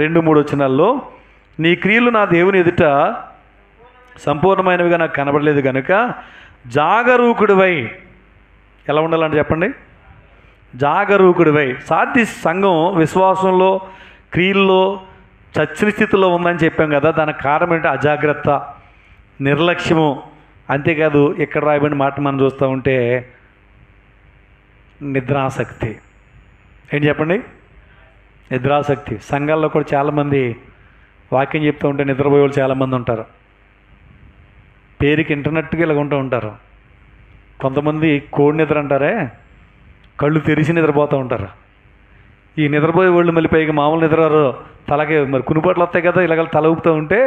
2-3 వచనాల్లో, నీ క్రియలు నా దేవుని ఎదుట సంపూర్ణమైనవిగా నాకు కనబడలేదు కనుక జాగరూకుడివై. ఎలా ఉండాలంటే చెప్పండి? జాగరూకుడివై. సంఘం విశ్వాసంలో క్రియల్లో చచ్చిన స్థితిలో ఉందని చెప్పాం కదా. దానికి కారణం ఏంటంటే అజాగ్రత్త, నిర్లక్ష్యము. అంతేకాదు ఇక్కడ రాయబడిన మాట మనం చూస్తూ ఉంటే నిద్రాసక్తి. ఏంటి చెప్పండి? నిద్రాసక్తి. సంఘాల్లో కూడా చాలామంది వాక్యం చెప్తూ ఉంటే నిద్రపోయే వాళ్ళు చాలామంది ఉంటారు. పేరుకి ఇంటర్నెట్గా ఇలా ఉంటూ ఉంటారు. కొంతమంది కోడి నిద్ర అంటారే, కళ్ళు తెరిచి నిద్రపోతూ ఉంటారు. ఈ నిద్రపోయే వాళ్ళు మళ్ళీ పైకి మామూలు నిద్రారు, తలకి మరి కునుపాట్లు వస్తాయి కదా, ఇలాగ తల ఊపుతూ ఉంటే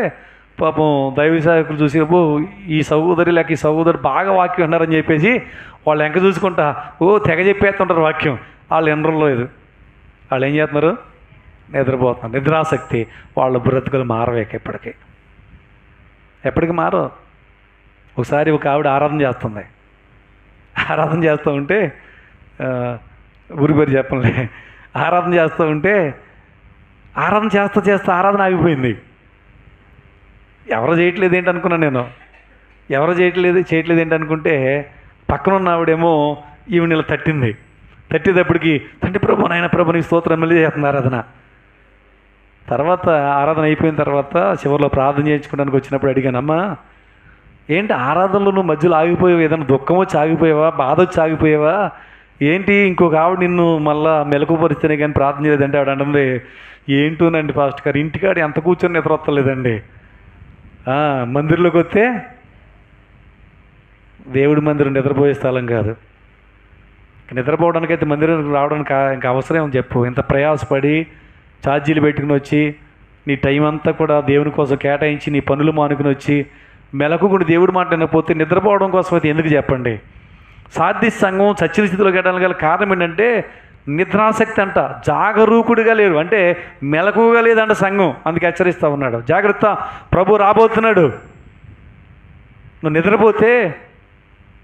పాపం దైవ సేవకులు చూసి ఈ సహోదరి లేక ఈ సహోదరు బాగా వాక్యం విన్నారని చెప్పేసి వాళ్ళు ఎంక చూసుకుంటా తెగ చెప్పేస్తుంటారు వాక్యం. వాళ్ళు వినరంలో లేదు, వాళ్ళు ఏం చేస్తున్నారు? నిద్రపోతున్నారు. నిద్రాసక్తి. వాళ్ళ బ్రతుకులు మారవేక ఎప్పటికి మారో. ఒకసారి ఒక ఆవిడ ఆరాధన చేస్తూ ఉంటే ఊరి పేరు చెప్పండి, ఆరాధన చేస్తూ ఉంటే ఆరాధన చేస్తూ ఆరాధన ఆగిపోయింది. ఎవరు చేయట్లేదు ఏంటి అనుకున్నాను నేను. ఎవరు చేయట్లేదు ఏంటి అనుకుంటే పక్కన ఉన్న ఆవిడేమో ఈవిడ ఇలా తట్టేటప్పటికి తండ్రి ప్రభు, నాయన ప్రభు నీ స్తోత్రం మళ్ళీ చేస్తున్నారు ఆరాధన. తర్వాత ఆరాధన అయిపోయిన తర్వాత చివరిలో ప్రార్థన చేయించుకోవడానికి వచ్చినప్పుడు అడిగానమ్మా, ఏంటి ఆరాధనలో నువ్వు మధ్యలో ఆగిపోయావు? ఏదైనా దుఃఖం వచ్చి ఆగిపోయావా? బాధ వచ్చి ఆగిపోయావా ఏంటి? ఇంకొక ఆవిడ నిన్ను మళ్ళా మెలకుపరిస్తేనే కానీ ప్రార్థన చేయలేదంటే ఆవిడ అంటుంది, ఏంటోనండి పాస్టర్ గారు, ఇంటికాడ ఎంత కూర్చొని నిద్ర వస్తలేదండి, మందిరంలోకి వస్తే దేవుడి మందిరం నిద్రపోయే స్థలం కాదు. నిద్రపోవడానికైతే మందిరానికి రావడానికి ఇంకా అవసరం ఏమని చెప్పు. ఇంత ప్రయాసపడి ఛార్జీలు పెట్టుకుని వచ్చి నీ టైం అంతా కూడా దేవుని కోసం కేటాయించి నీ పనులు మానుకుని వచ్చి మెలకుగుడి దేవుడి మాట వినకపోతే నిద్రపోవడం కోసం అయితే ఎందుకు చెప్పండి. సాధ్య సంఘం చచ్చిన స్థితిలో గడడానికి గల కారణం ఏంటంటే నిద్రాసక్తి అంట. జాగరూకుడిగా లేరు, అంటే మెలకుగా లేదంట సంఘం. అందుకే హెచ్చరిస్తూ ఉన్నాడు, జాగ్రత్త, ప్రభు రాబోతున్నాడు. నువ్వు నిద్రపోతే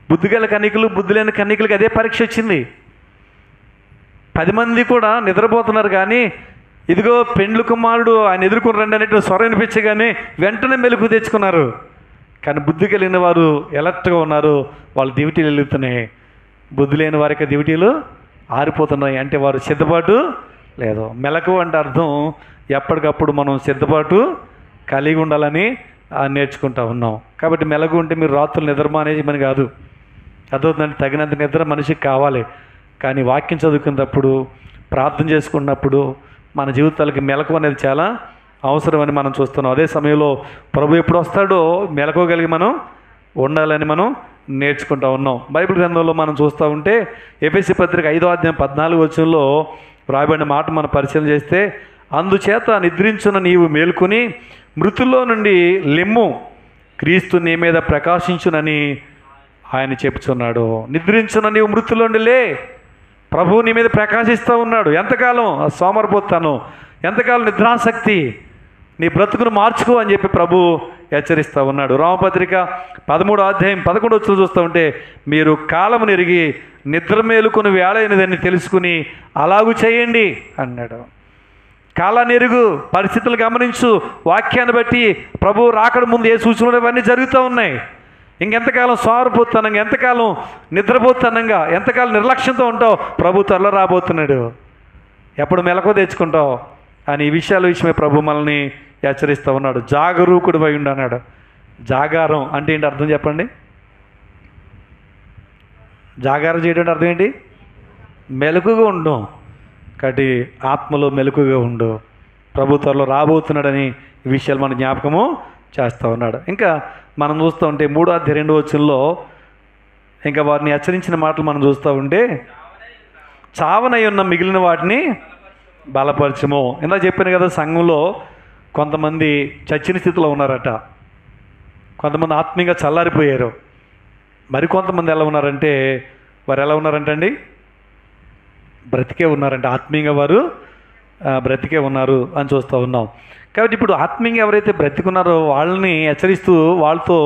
బుద్ధిగల కన్నికలు బుద్ధి లేని కన్నికలకి అదే పరీక్ష వచ్చింది. 10 మంది కూడా నిద్రపోతున్నారు, కానీ ఇదిగో పెండ్లు కుమారుడు ఆయన ఎదుర్కొని రండి అనేట్టు స్వరం వినిపించగానే వెంటనే మెలుపు తెచ్చుకున్నారు. కానీ బుద్ధి కలిగిన వారు ఎలర్ట్గా ఉన్నారు, వాళ్ళ డ్యూటీలు వెలుగుతున్నాయి. బుద్ధి లేని వారికి డ్యూటీలు ఆరిపోతున్నాయి. అంటే వారు సిద్ధపాటు లేదు. మెలకు అంటే అర్థం ఎప్పటికప్పుడు మనం సిద్ధపాటు కలిగి ఉండాలని నేర్చుకుంటా ఉన్నాం. కాబట్టి మెలకు ఉంటే మీరు రాత్రులు నిద్రమా అనేది మన కాదు. అదవుతుందంటే తగినంత నిద్ర మనిషికి కావాలి. కానీ వాక్యం చదువుకున్నప్పుడు, ప్రార్థన చేసుకున్నప్పుడు మన జీవితాలకి మెలకు అనేది చాలా అవసరమని మనం చూస్తున్నాం. అదే సమయంలో ప్రభు ఎప్పుడు వస్తాడో మెలకువగలిగి మనం ఉండాలని మనం నేర్చుకుంటూ ఉన్నాం. బైబిల్ గ్రంథంలో మనం చూస్తూ ఉంటే ఎఫెసీ పత్రిక 5వ అధ్యాయం 14వ వచనంలో రాయబడిన మాట మనం పరిశీలన చేస్తే, అందుచేత నిద్రించున్న నీవు మేలుకొని మృతుల్లో నుండి లెమ్ము, క్రీస్తు నీ మీద ప్రకాశించునని ఆయన చెప్తున్నాడు. నిద్రించున్న నీవు మృతుల్లో నుండి లే, ప్రభువు నీ మీద ప్రకాశిస్తూ ఉన్నాడు. ఎంతకాలం సోమరిపోతాను, ఎంతకాలం నిద్రాసక్తి, నీ బ్రతుకును మార్చుకో అని చెప్పి ప్రభు హెచ్చరిస్తూ ఉన్నాడు. రోమపత్రిక 13వ అధ్యాయం 11వ వచనం చూస్తూ ఉంటే, మీరు కాలము నెరిగి నిద్ర మేలుకొని వేళైనదని తెలుసుకుని అలాగూ చేయండి అన్నాడు. కాలాన్ని ఎరుగు, పరిస్థితులు గమనించు, వాక్యాన్ని బట్టి ప్రభు రాకడ ముందు ఏ సూచనలు ఇవన్నీ జరుగుతూ ఉన్నాయి. ఇంకెంతకాలం సోమరిపోతానంగా, ఎంతకాలం నిద్రపోతానంగా, ఎంతకాలం నిర్లక్ష్యంతో ఉంటావు, ప్రభు త్వరలో రాబోతున్నాడు, ఎప్పుడు మెలకు తెచ్చుకుంటావు అని ఈ విషయాల విషయమే ప్రభు మనల్ని హెచ్చరిస్తూ ఉన్నాడు. జాగరూకుడు అయి ఉండు అన్నాడు. జాగారం అంటే ఏంటి అర్థం చెప్పండి. జాగారం చేయడం అర్థం ఏంటి? మెలకుగా ఉండు. కాబట్టి ఆత్మలో మెలకుగా ఉండు, ప్రభు త్వరలో రాబోతున్నాడని ఈ విషయాలు మన జ్ఞాపకము చేస్తూ ఉన్నాడు. ఇంకా మనం చూస్తూ ఉంటే 3వ అధ్యాయం 2వ వచనంలో ఇంకా వారిని హెచ్చరించిన మాటలు మనం చూస్తూ ఉంటే, చావనై ఉన్న మిగిలిన వాటిని బలపరచము. ఇందాక చెప్పాను కదా, సంఘంలో కొంతమంది చచ్చిన స్థితిలో ఉన్నారట, కొంతమంది ఆత్మీయంగా చల్లారిపోయారు. మరికొంతమంది ఎలా ఉన్నారంటే, వారు ఎలా ఉన్నారంటే అండి, బ్రతికే ఉన్నారంటే, ఆత్మీయంగా వారు బ్రతికే ఉన్నారు అని చూస్తూ ఉన్నాం. కాబట్టి ఇప్పుడు ఆత్మీయంగా ఎవరైతే బ్రతికున్నారో వాళ్ళని హెచ్చరిస్తూ వాళ్ళతో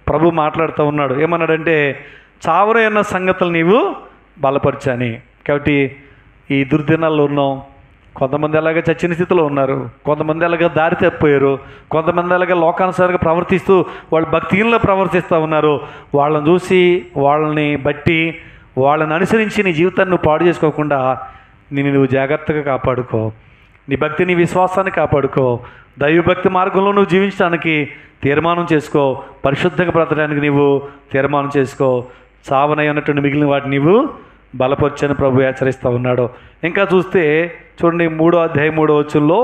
ప్రభు మాట్లాడుతూ ఉన్నాడు. ఏమన్నాడంటే, చావన ఉన్న సంగతులు నీవు బలపరచని. కాబట్టి ఈ దుర్దినాల్లో ఉన్నాం. కొంతమంది అలాగే చచ్చిన స్థితిలో ఉన్నారు, కొంతమంది అలాగే దారి తప్పిపోయారు, కొంతమంది అలాగే లోకానుసారంగా ప్రవర్తిస్తూ వాళ్ళు భక్తిహీనంలో ప్రవర్తిస్తూ ఉన్నారు. వాళ్ళని చూసి, వాళ్ళని బట్టి, వాళ్ళని అనుసరించి నీ జీవితాన్ని నువ్వు పాడు చేసుకోకుండా నువ్వు జాగ్రత్తగా కాపాడుకో. నీ భక్తి, నీ విశ్వాసాన్ని కాపాడుకో. దైవభక్తి మార్గంలో నువ్వు జీవించడానికి తీర్మానం చేసుకో. పరిశుద్ధంగా బ్రతకడానికి నీవు తీర్మానం చేసుకో. చావనై ఉన్నటువంటి మిగిలిన వాటిని నీవు బలపరచని ప్రభు హెచ్చరిస్తూ ఉన్నాడు. ఇంకా చూస్తే చూడండి 3వ అధ్యాయం 3వ వచనంలో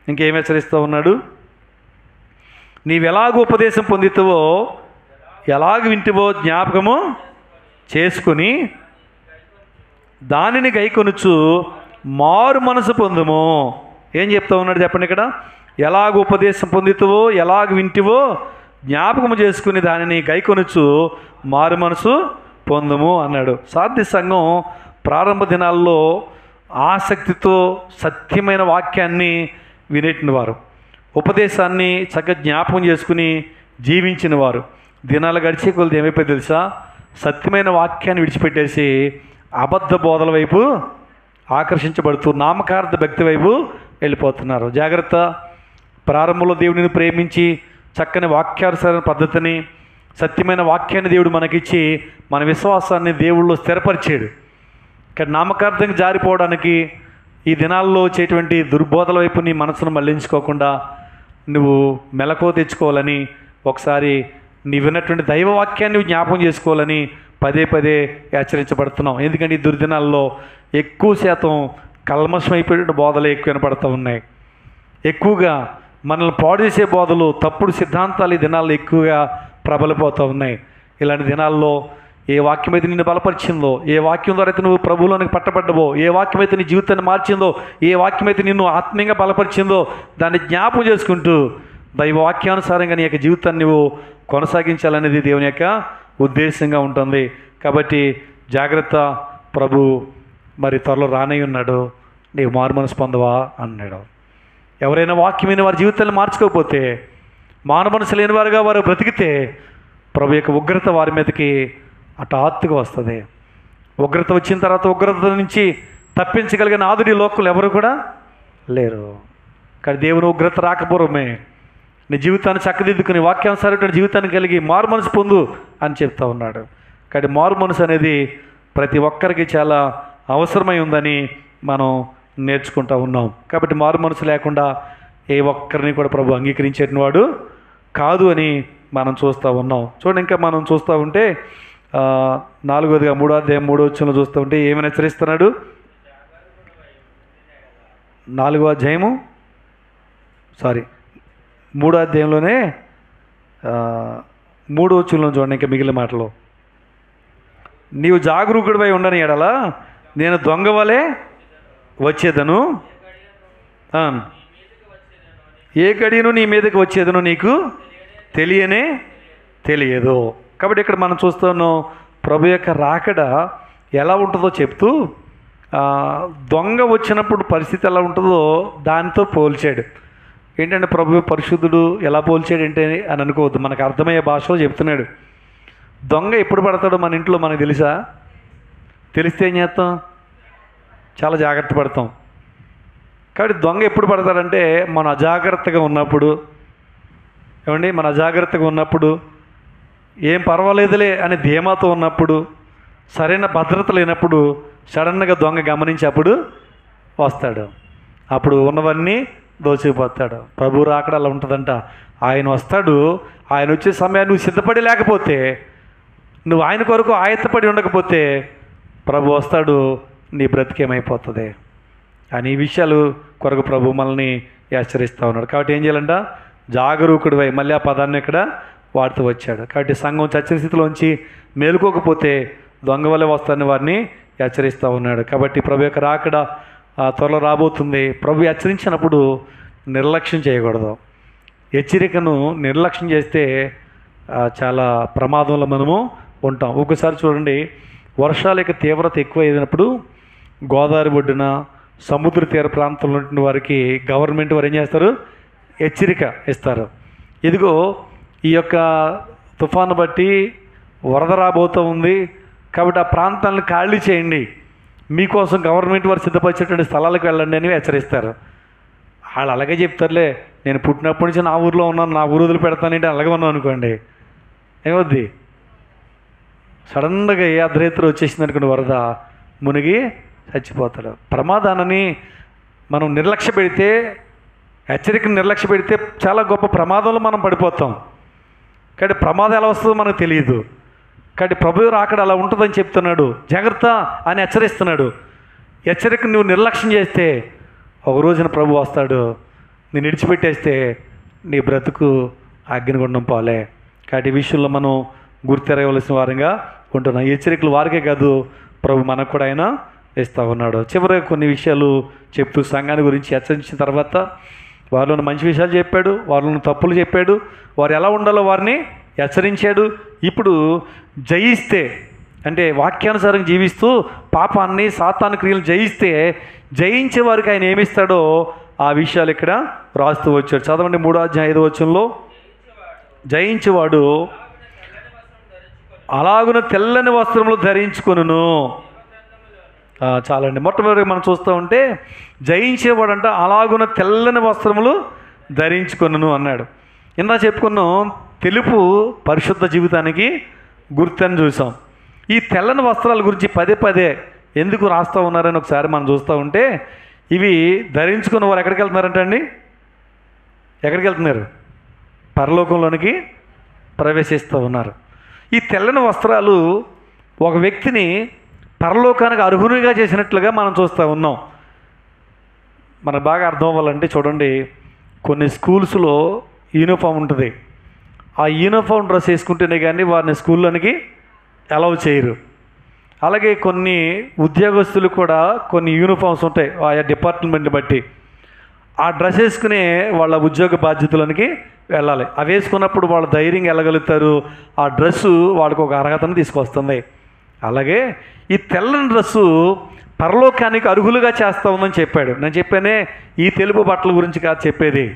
ఇంకేం హెచ్చరిస్తూ ఉన్నాడు. నీవెలాగ ఉపదేశం పొందితవో, ఎలాగ వింటివో జ్ఞాపకము చేసుకుని దానిని గైకొనుచు మారు మనసు పొందుము. ఏం చెప్తా ఉన్నాడు చెప్పండి ఇక్కడ. ఎలాగ ఉపదేశం పొందితవో, ఎలాగ వింటివో జ్ఞాపకము చేసుకుని దానిని గైకొనుచు మారు మనసు పొందుము అన్నాడు. సాధ్య సంఘం ప్రారంభ దినాల్లో ఆసక్తితో సత్యమైన వాక్యాన్ని వినేటిన వారు, ఉపదేశాన్ని చక్కగా జ్ఞాపకం చేసుకుని జీవించిన వారు. దినాలు గడిచే కొలది ఏమైపోయి తెలుసా, సత్యమైన వాక్యాన్ని విడిచిపెట్టేసి అబద్ధ బోధల వైపు ఆకర్షించబడుతూ నామకార్థ భక్తి వైపు వెళ్ళిపోతున్నారు. జాగ్రత్త. ప్రారంభంలో దేవుడిని ప్రేమించి చక్కని వాక్యానుసరణ పద్ధతిని, సత్యమైన వాక్యాన్ని దేవుడు మనకిచ్చి మన విశ్వాసాన్ని దేవుళ్ళు స్థిరపరిచాడు. ఇక్కడ నామకార్థంగా జారిపోవడానికి ఈ దినాల్లో వచ్చేటువంటి దుర్బోధల వైపు నీ మనసును మళ్లించుకోకుండా నువ్వు మెలకువ తెచ్చుకోవాలని, ఒకసారి నీ విన్నటువంటి దైవవాక్యాన్ని జ్ఞాపకం చేసుకోవాలని పదే పదే హెచ్చరించబడుతున్నాం. ఎందుకంటే ఈ దుర్దినాల్లో ఎక్కువ శాతం కల్మషమైపోయిన బోధలు ఎక్కువ వినపడుతూ ఉన్నాయి. ఎక్కువగా మనల్ని పాడు చేసే బోధలు, తప్పుడు సిద్ధాంతాలు ఈ దినాల్లో ఎక్కువగా ప్రబలిపోతూ ఉన్నాయి. ఇలాంటి దినాల్లో ఏ వాక్యం అయితే నిన్ను బలపరిచిందో, ఏ వాక్యం ద్వారా అయితే నువ్వు ప్రభువులోనికి పట్టబడ్డవో, ఏ వాక్యం అయితే నీ జీవితాన్ని మార్చిందో, ఏ వాక్యం అయితే నిన్ను ఆత్మీయంగా బలపరిచిందో దాన్ని జ్ఞాపకం చేసుకుంటూ దైవ వాక్యానుసారంగా నీ యొక్క జీవితాన్ని నువ్వు కొనసాగించాలనేది దేవుని యొక్క ఉద్దేశంగా ఉంటుంది. కాబట్టి జాగ్రత్త, ప్రభు మరి త్వరలో రానై ఉన్నాడు, నీవు మారు మనసు పొందవా అన్నాడు. ఎవరైనా వాక్యమైన వారి జీవితాన్ని మార్చుకోకపోతే, మారు మనసు లేని వారుగా వారు బ్రతికితే ప్రభు యొక్క ఉగ్రత వారి మీదకి హఠాత్తుగా వస్తుంది. ఉగ్రత వచ్చిన తర్వాత ఉగ్రత నుంచి తప్పించగలిగిన ఆదుడి లోకంలో ఎవరు కూడా లేరు. కానీ దేవుని ఉగ్రత రాకపూర్వమే నీ జీవితాన్ని చక్కదిద్దుకుని వాక్యానుసారమైన జీవితాన్ని కలిగి మారు మనసు పొందు అని చెప్తా ఉన్నాడు. కానీ మారు మనసు అనేది ప్రతి ఒక్కరికి చాలా అవసరమై ఉందని మనం నేర్చుకుంటూ ఉన్నాం. కాబట్టి మారు మనసు లేకుండా ఏ ఒక్కరిని కూడా ప్రభు అంగీకరించేటి వాడు కాదు అని మనం చూస్తూ ఉన్నాం. చూడండి, ఇంకా మనం చూస్తూ ఉంటే 4వ 3వ అధ్యాయం 3వ వచనంలో చూస్తూ ఉంటే ఏమని హెచ్చరిస్తున్నాడు? 4వ అధ్యాయము 3వ అధ్యాయంలోనే 3వ వచనంలో చూడండి, ఇంకా మిగిలిన మాటలు. నీవు జాగరూకుడిపై ఉండని ఎడల నేను దొంగ వలె వచ్చేదను, ఏ గడియను నీ మీదకి వచ్చేదను నీకు తెలియదు. కాబట్టి ఇక్కడ మనం చూస్తున్నాం ప్రభు యొక్క రాకడ ఎలా ఉంటుందో చెప్తూ దొంగ వచ్చినప్పుడు పరిస్థితి ఎలా ఉంటుందో దానితో పోల్చాడు. ఏంటంటే ప్రభు పరిశుద్ధుడు ఎలా పోల్చాడు ఏంటి అని అనుకోవద్దు, మనకు అర్థమయ్యే భాషలో చెప్తున్నాడు. దొంగ ఎప్పుడు పడతాడో మన ఇంట్లో మనకు తెలుసా? తెలిస్తే ఏం చేస్తాం? చాలా జాగ్రత్త పడతాం. కాబట్టి దొంగ ఎప్పుడు పడతాడంటే మన అజాగ్రత్తగా ఉన్నప్పుడు. ఏమండి, మన అజాగ్రత్తగా ఉన్నప్పుడు, ఏం పర్వాలేదులే అని ధీమాతో ఉన్నప్పుడు, సరైన భద్రత లేనప్పుడు సడన్గా దొంగ గమనించి అప్పుడు వస్తాడు. అప్పుడు ఉన్నవన్నీ దోచుకుపోతాడు. ప్రభు రాకడ అలా ఉంటుందంట. ఆయన వస్తాడు, ఆయన వచ్చే సమయాన్ని నువ్వు సిద్ధపడి లేకపోతే, నువ్వు ఆయన కొరకు ఆయత్తపడి ఉండకపోతే ప్రభు వస్తాడు, నీ బ్రతికేమైపోతుంది అని ఈ విషయాలు కొరకు ప్రభు మనల్ని హెచ్చరిస్తూ ఉన్నాడు. కాబట్టి ఏం చేయాలంట? జాగరూకుడివై, మళ్ళీ ఆ పదాన్ని ఇక్కడ వాడుతూ వచ్చాడు. కాబట్టి సంఘం చచ్చిన స్థితిలోంచి మేలుకోకపోతే దొంగ వల్లే వస్తారని వారిని హెచ్చరిస్తూ ఉన్నాడు. కాబట్టి ప్రభు యొక్క రాకడ త్వరలో రాబోతుంది. ప్రభు హెచ్చరించినప్పుడు నిర్లక్ష్యం చేయకూడదు. హెచ్చరికను నిర్లక్ష్యం చేస్తే చాలా ప్రమాదంలో మనము ఉంటాం. ఒకసారి చూడండి, వర్షాల యొక్క తీవ్రత ఎక్కువ అయినప్పుడు గోదావరి ఒడ్డున సముద్ర తీర ప్రాంతంలో ఉన్న వారికి గవర్నమెంట్ వారు ఏం చేస్తారు? హెచ్చరిక ఇస్తారు. ఇదిగో ఈ యొక్క తుఫాను బట్టి వరద రాబోతూ ఉంది, కాబట్టి ఆ ప్రాంతాలను ఖాళీ చేయండి, మీకోసం గవర్నమెంట్ వారు సిద్ధపరిచేటువంటి స్థలాలకు వెళ్ళండి అని హెచ్చరిస్తారు. వాళ్ళు అలాగే చెప్తారులే, నేను పుట్టినప్పటి నుంచి నా ఊరిలో ఉన్నాను, నా ఊరు వదిలి పెడతానంటే అలాగే ఉన్నాను అనుకోండి, ఏమవుద్ది? సడన్గా ఏ అర్ధరాత్రి వచ్చేసింది అనుకోండి, వరద మునిగి చచ్చిపోతాడు. ప్రమాదాన్ని మనం నిర్లక్ష్య పెడితే, హెచ్చరికను నిర్లక్ష్య పెడితే చాలా గొప్ప ప్రమాదంలో మనం పడిపోతాం. కాబట్టి ప్రమాదం ఎలా వస్తుందో మనకు తెలియదు. కాబట్టి ప్రభువు రాకడ అలా ఉంటుందని చెప్తున్నాడు, జాగ్రత్త అని హెచ్చరిస్తున్నాడు. హెచ్చరిక నువ్వు నిర్లక్ష్యం చేస్తే ఒక రోజున ప్రభు వస్తాడు, నేను విడిచిపెట్టేస్తే నీ బ్రతుకు అగ్నిగుండం పోలే. కాబట్టి ఈ విషయంలో మనం గుర్తెరగవలసిన వారంగా ఉంటున్నాం. హెచ్చరికలు వారికే కాదు, ప్రభు మనకు కూడా ఆయన ఇస్తూ ఉన్నాడు. చివరిగా కొన్ని విషయాలు చెప్తూ సంఘాన్ని గురించి హెచ్చరించిన తర్వాత వారిలో మంచి విషయాలు చెప్పాడు, వారిలో తప్పులు చెప్పాడు, వారు ఎలా ఉండాలో వారిని హెచ్చరించాడు. ఇప్పుడు జయిస్తే, అంటే వాక్యానుసారం జీవిస్తూ పాపాన్ని సాతాను క్రియలు జయిస్తే జయించే వారికి ఆయన ఏమిస్తాడో ఆ విషయాలు ఇక్కడ రాస్తూ వచ్చాడు. చదవండి 3వ అధ్యాయం 5వ వచనంలో, జయించేవాడు అలాగున తెల్లని వస్త్రములు ధరించుకొనును. చాలండి. మొట్టమొదటిగా మనం చూస్తూ ఉంటే జయించేవాడంట అలాగున తెల్లని వస్త్రములు ధరించుకొనును అన్నాడు. ఇందా చెప్పుకున్నాం, తెలుపు పరిశుద్ధ జీవితానికి గుర్తని చూసాం. ఈ తెల్లని వస్త్రాల గురించి పదే పదే ఎందుకు రాస్తూ ఉన్నారని ఒకసారి మనం చూస్తూ ఉంటే, ఇవి ధరించుకున్న వారు ఎక్కడికి వెళ్తున్నారంటండి? ఎక్కడికి వెళ్తున్నారు? పరలోకంలోనికి ప్రవేశిస్తూ ఉన్నారు. ఈ తెల్లని వస్త్రాలు ఒక వ్యక్తిని పరలోకానికి అర్హునిగా చేసినట్లుగా మనం చూస్తూ ఉన్నాం. మనకు బాగా అర్థం అవ్వాలంటే చూడండి, కొన్ని స్కూల్స్లో యూనిఫామ్ ఉంటుంది, ఆ యూనిఫామ్ డ్రెస్ వేసుకుంటేనే కానీ వారిని స్కూల్లోనికి అలౌ చేయరు. అలాగే కొన్ని ఉద్యోగస్తులు కూడా కొన్ని యూనిఫామ్స్ ఉంటాయి ఆయా డిపార్ట్మెంట్ని బట్టి. ఆ డ్రెస్ వేసుకునే వాళ్ళ ఉద్యోగ బాధ్యతలకి వెళ్ళాలి. అవి వేసుకున్నప్పుడు వాళ్ళు ధైర్యంగా వెళ్ళగలుగుతారు. ఆ డ్రెస్సు వాళ్ళకు ఒక అర్హతను తీసుకొస్తుంది. అలాగే ఈ తెల్లని డ్రెస్సు పరలోకానికి అర్హులుగా చేస్తా ఉందని చెప్పాడు. నేను చెప్పానే, ఈ తెలుపు బట్టల గురించి కాదు చెప్పేది.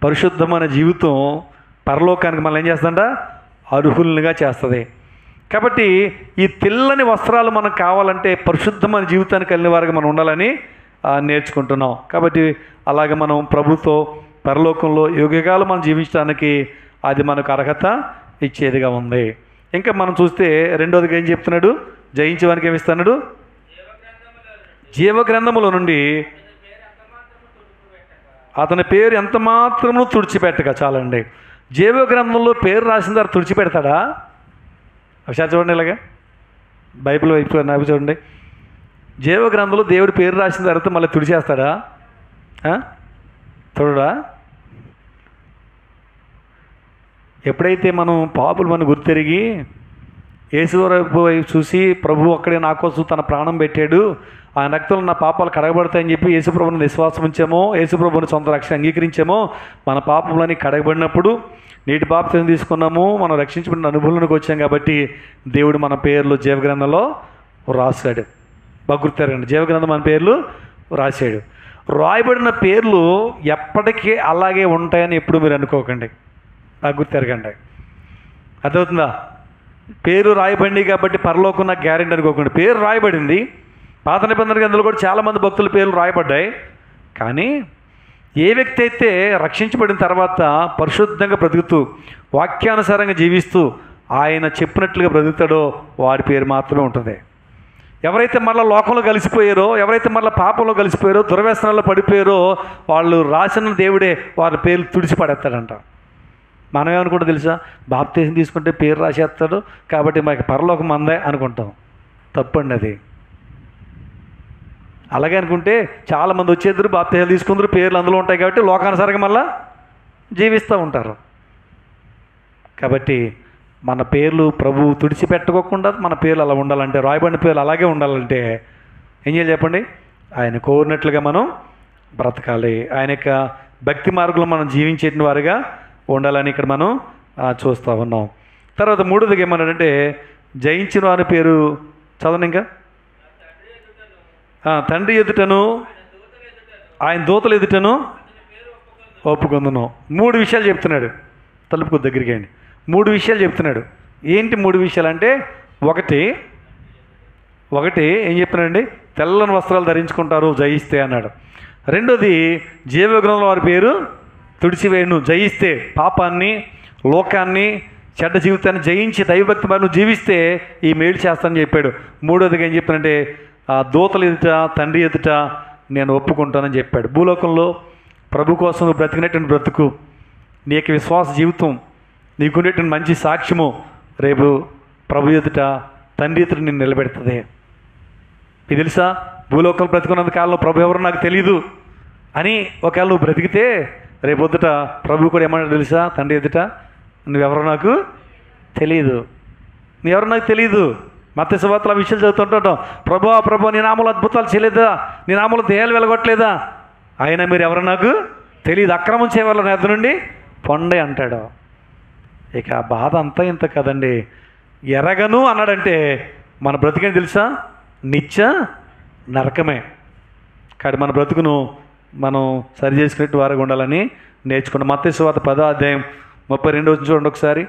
పరిశుద్ధమైన జీవితం పరలోకానికి మనల్ని ఏం చేస్తుందంట? అర్హులుగా చేస్తుంది. కాబట్టి ఈ తెల్లని వస్త్రాలు మనకు కావాలంటే పరిశుద్ధమైన జీవితానికి వెళ్ళిన వారికి మనం ఉండాలని నేర్చుకుంటున్నాం. కాబట్టి అలాగే మనం ప్రభుతో పరలోకంలో యుగయుగాలు మనం జీవించడానికి అది మనకు అర్హత ఇచ్చేదిగా ఉంది. ఇంకా మనం చూస్తే రెండోదిగా ఏం చెప్తున్నాడు? జయించేవానికి ఏమి ఇస్తున్నాడు? జీవగ్రంథములో నుండి అతని పేరు ఎంత మాత్రము తుడిచిపెట్టక. చాలండి. జీవగ్రంథంలో పేరు రాసిన తర్వాత తుడిచిపెడతాడా? ఒకసారి చూడండి, ఇలాగా బైబిల్ వైపు నాకు చూడండి. జీవగ్రంథంలో దేవుడి పేరు రాసిన తర్వాత మళ్ళీ తుడిచేస్తాడా? చూడడా? ఎప్పుడైతే మనం పాపులు మనం గుర్తెరిగి యేసువైపు చూసి ప్రభు అక్కడే నా కోసం తన ప్రాణం పెట్టాడు, ఆయన రక్తంలో నా పాపాలు కడగబడతాయని చెప్పి యేసుప్రభుని విశ్వాసం ఉంచామో, యేసుప్రభుని సొంత రక్షణ అంగీకరించామో, మన పాపములని కడగబడినప్పుడు నీటి బాప్తిసం తీసుకున్నాము, మనం రక్షించబడిన అనుభవంలోకి వచ్చాం. కాబట్టి దేవుడు మన పేర్లు జీవగ్రంథంలో రాశాడు. బాగా గుర్తారండి, జీవగ్రంథం మన పేర్లు రాశాడు. రాయబడిన పేర్లు ఎప్పటికీ అలాగే ఉంటాయని ఎప్పుడు మీరు అనుకోకండి. బాగా గుర్తెరగండి. అర్థమవుతుందా? పేరు రాయబడింది కాబట్టి పరలోకం నాకు గ్యారెంటీ అనుకోకండి. పేరు రాయబడింది. పాత నిబంధన గ్రంథంలో కూడా చాలామంది భక్తుల పేర్లు రాయబడ్డాయి. కానీ ఏ వ్యక్తి అయితే రక్షించబడిన తర్వాత పరిశుద్ధంగా బ్రతుకుతూ వాక్యానుసారంగా జీవిస్తూ ఆయన చెప్పినట్లుగా బ్రతుకుతాడో వాడి పేరు మాత్రమే ఉంటుంది. ఎవరైతే మళ్ళీ లోకంలో కలిసిపోయారో, ఎవరైతే మళ్ళీ పాపంలో కలిసిపోయారో, దుర్వ్యసనాల్లో పడిపోయారో, వాళ్ళు రాసిన దేవుడే వారి పేర్లు తుడిచిపడేస్తాడంట. మనం ఏమనుకుంటా తెలుసా? బాప్తీసం తీసుకుంటే పేరు రాసేస్తాడు కాబట్టి మాకు పరలోకం అందే అనుకుంటాం. తప్పండి అది. అలాగే అనుకుంటే చాలామంది వచ్చేద్దరు, బాప్తీసాలు తీసుకుందరు, పేర్లు అందులో ఉంటాయి కాబట్టి లోకానుసారంగా మళ్ళా జీవిస్తూ ఉంటారు. కాబట్టి మన పేర్లు ప్రభు తుడిచిపెట్టుకోకుండా మన పేర్లు అలా ఉండాలంటే, రాయబడిన పేర్లు అలాగే ఉండాలంటే ఏం చేయాలి చెప్పండి? ఆయన కోరినట్లుగా మనం బ్రతకాలి. ఆయన యొక్క భక్తి మార్గంలో మనం జీవించే వారిగా ఉండాలని ఇక్కడ మనం చూస్తూ ఉన్నాం. తర్వాత మూడోదిగా ఏమన్నాడంటే జయించిన వారి పేరు చదవండి. ఇంకా తండ్రి ఎదుటను ఆయన దూతల ఎదుటను ఒప్పుకొందును. 3 విషయాలు చెప్తున్నాడు. తలుపుకు దగ్గరికి అండి. 3 విషయాలు చెప్తున్నాడు. ఏంటి 3 విషయాలు అంటే, ఒకటి ఏం చెప్తున్నాడండి? తెల్లని వస్త్రాలు ధరించుకుంటారు జయిస్తే అన్నాడు. రెండోది జీవగ్రంథంలో వారి పేరు తుడిచివేయను జయిస్తే, పాపాన్ని, లోకాన్ని, చెడ్డ జీవితాన్ని జయించి దైవభక్తి మరి నువ్వు జీవిస్తే ఈ మేలు చేస్తానని చెప్పాడు. మూడోదిగా ఏం చెప్పానంటే దూతల ఎదుట, తండ్రి ఎదుట నేను ఒప్పుకుంటానని చెప్పాడు. భూలోకంలో ప్రభు కోసం నువ్వు బ్రతికినటువంటి బ్రతుకు, నీ యొక్క విశ్వాస జీవితం, నీకుండేటువంటి మంచి సాక్ష్యము రేపు ప్రభు ఎదుట, తండ్రి ఎదుట నేను నిలబెడుతుంది. ఇది తెలుసా? భూలోకంలో బ్రతుకున్నంత కాలంలో ప్రభు ఎవరో నాకు తెలీదు అని ఒకవేళ నువ్వు బ్రతికితే రేపొద్దుట ప్రభు కూడా ఏమన్నా తెలుసా? తండ్రి ఎదుట నువ్వెవరో నాకు తెలియదు, నువ్వెవరో నాకు తెలియదు. మత్తయి సువార్తలో ఆ విషయాలు చదువుతుంటాం. ప్రభు నీ నామములో అద్భుతాలు చేయలేదా? నీ నామములో దేహాలు వెలగొట్టలేదా? అయినా మీరు ఎవరో నాకు తెలియదు, అక్రమం చేయవాళ్ళ నేత నుండి పొండే అంటాడు. ఇక ఆ బాధ అంతా ఇంత కదండి. ఎరగను అన్నాడంటే మన బ్రతికేం తెలుసా? నిత్య నరకమే. కాబట్టి మన బ్రతుకును మనం సరి చేసుకునేట్టు వారికి ఉండాలని నేర్చుకున్నాం. మత్తయి సువార్త 10వ అధ్యాయం 32 చూడండి ఒకసారి.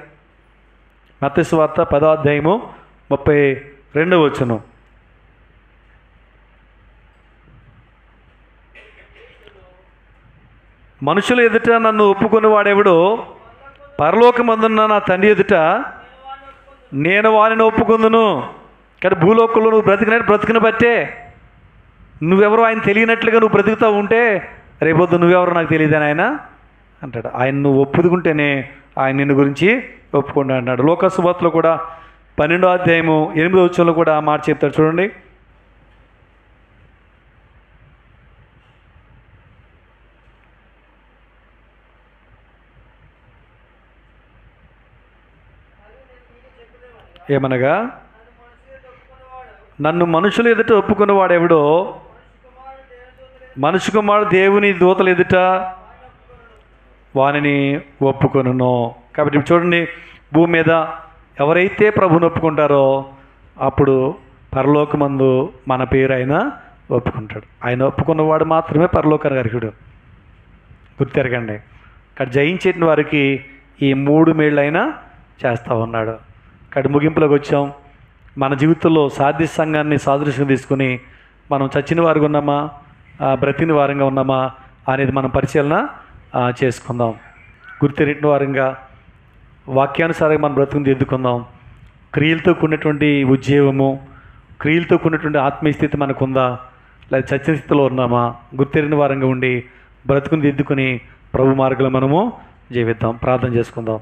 మత్తయి సువార్త 10వ అధ్యాయము 32వ వచనం. మనుషుల ఎదుట నన్ను ఒప్పుకుని వాడెవడో పరలోకమందున్న నా తండ్రి ఎదుట నేను వారిని ఒప్పుకుందును. కానీ భూలోకంలో నువ్వు బ్రతికిన బట్టే నువ్వెవరో ఆయన తెలియనట్లుగా నువ్వు బ్రతుకుతూ ఉంటే రేపొద్దు నువ్వెవరో నాకు తెలియదని ఆయన అంటాడు. ఆయన నువ్వు ఒప్పుకుంటేనే ఆయన నిన్ను గురించి ఒప్పుకుంటా అన్నాడు. లోకాసు వార్తలో కూడా 12వ అధ్యాయము 8వ వచనంలో కూడా ఆ మాట చెప్తాడు చూడండి. ఏమనగా నన్ను మనుషులు ఎదుట ఒప్పుకున్నవాడెవడో మనుషు కుమారుడు దేవుని దూతలు ఎదుట వానిని ఒప్పుకొనును. కాబట్టి ఇప్పుడు చూడండి, భూమి మీద ఎవరైతే ప్రభుని ఒప్పుకుంటారో అప్పుడు పరలోకమందు మన పేరు ఆయన ఒప్పుకుంటాడు. ఆయన ఒప్పుకున్నవాడు మాత్రమే పరలోకానికి అర్హుడు. గుర్తెరగండి. ఇక్కడ జయించిన వారికి ఈ 3 మేళ్ళు అయినా చేస్తూ ఉన్నాడు. ఇక్కడ ముగింపులోకి వచ్చాం. మన జీవితంలో సాధ్య సంఘాన్ని సాదృశ్యం తీసుకుని మనం చచ్చిన వారుగా ఉన్నామా, బ్రతిని వారంగా ఉన్నామా అనేది మనం పరిశీలన చేసుకుందాం. గుర్తెరిగిన వారంగా వాక్యానుసారంగా మనం బ్రతుకుని దిద్దుకుందాం. క్రియలతో కూడినటువంటి ఉద్యోగము, క్రియలతో కూడినటువంటి ఆత్మీయ స్థితి మనకుందా, లేదా చచ్చిన స్థితిలో ఉన్నామా? గుర్తెరిగిన వారంగా ఉండి బ్రతుకుని దిద్దుకుని ప్రభు మార్గంలో మనము జీవిద్దాం. ప్రార్థన చేసుకుందాం.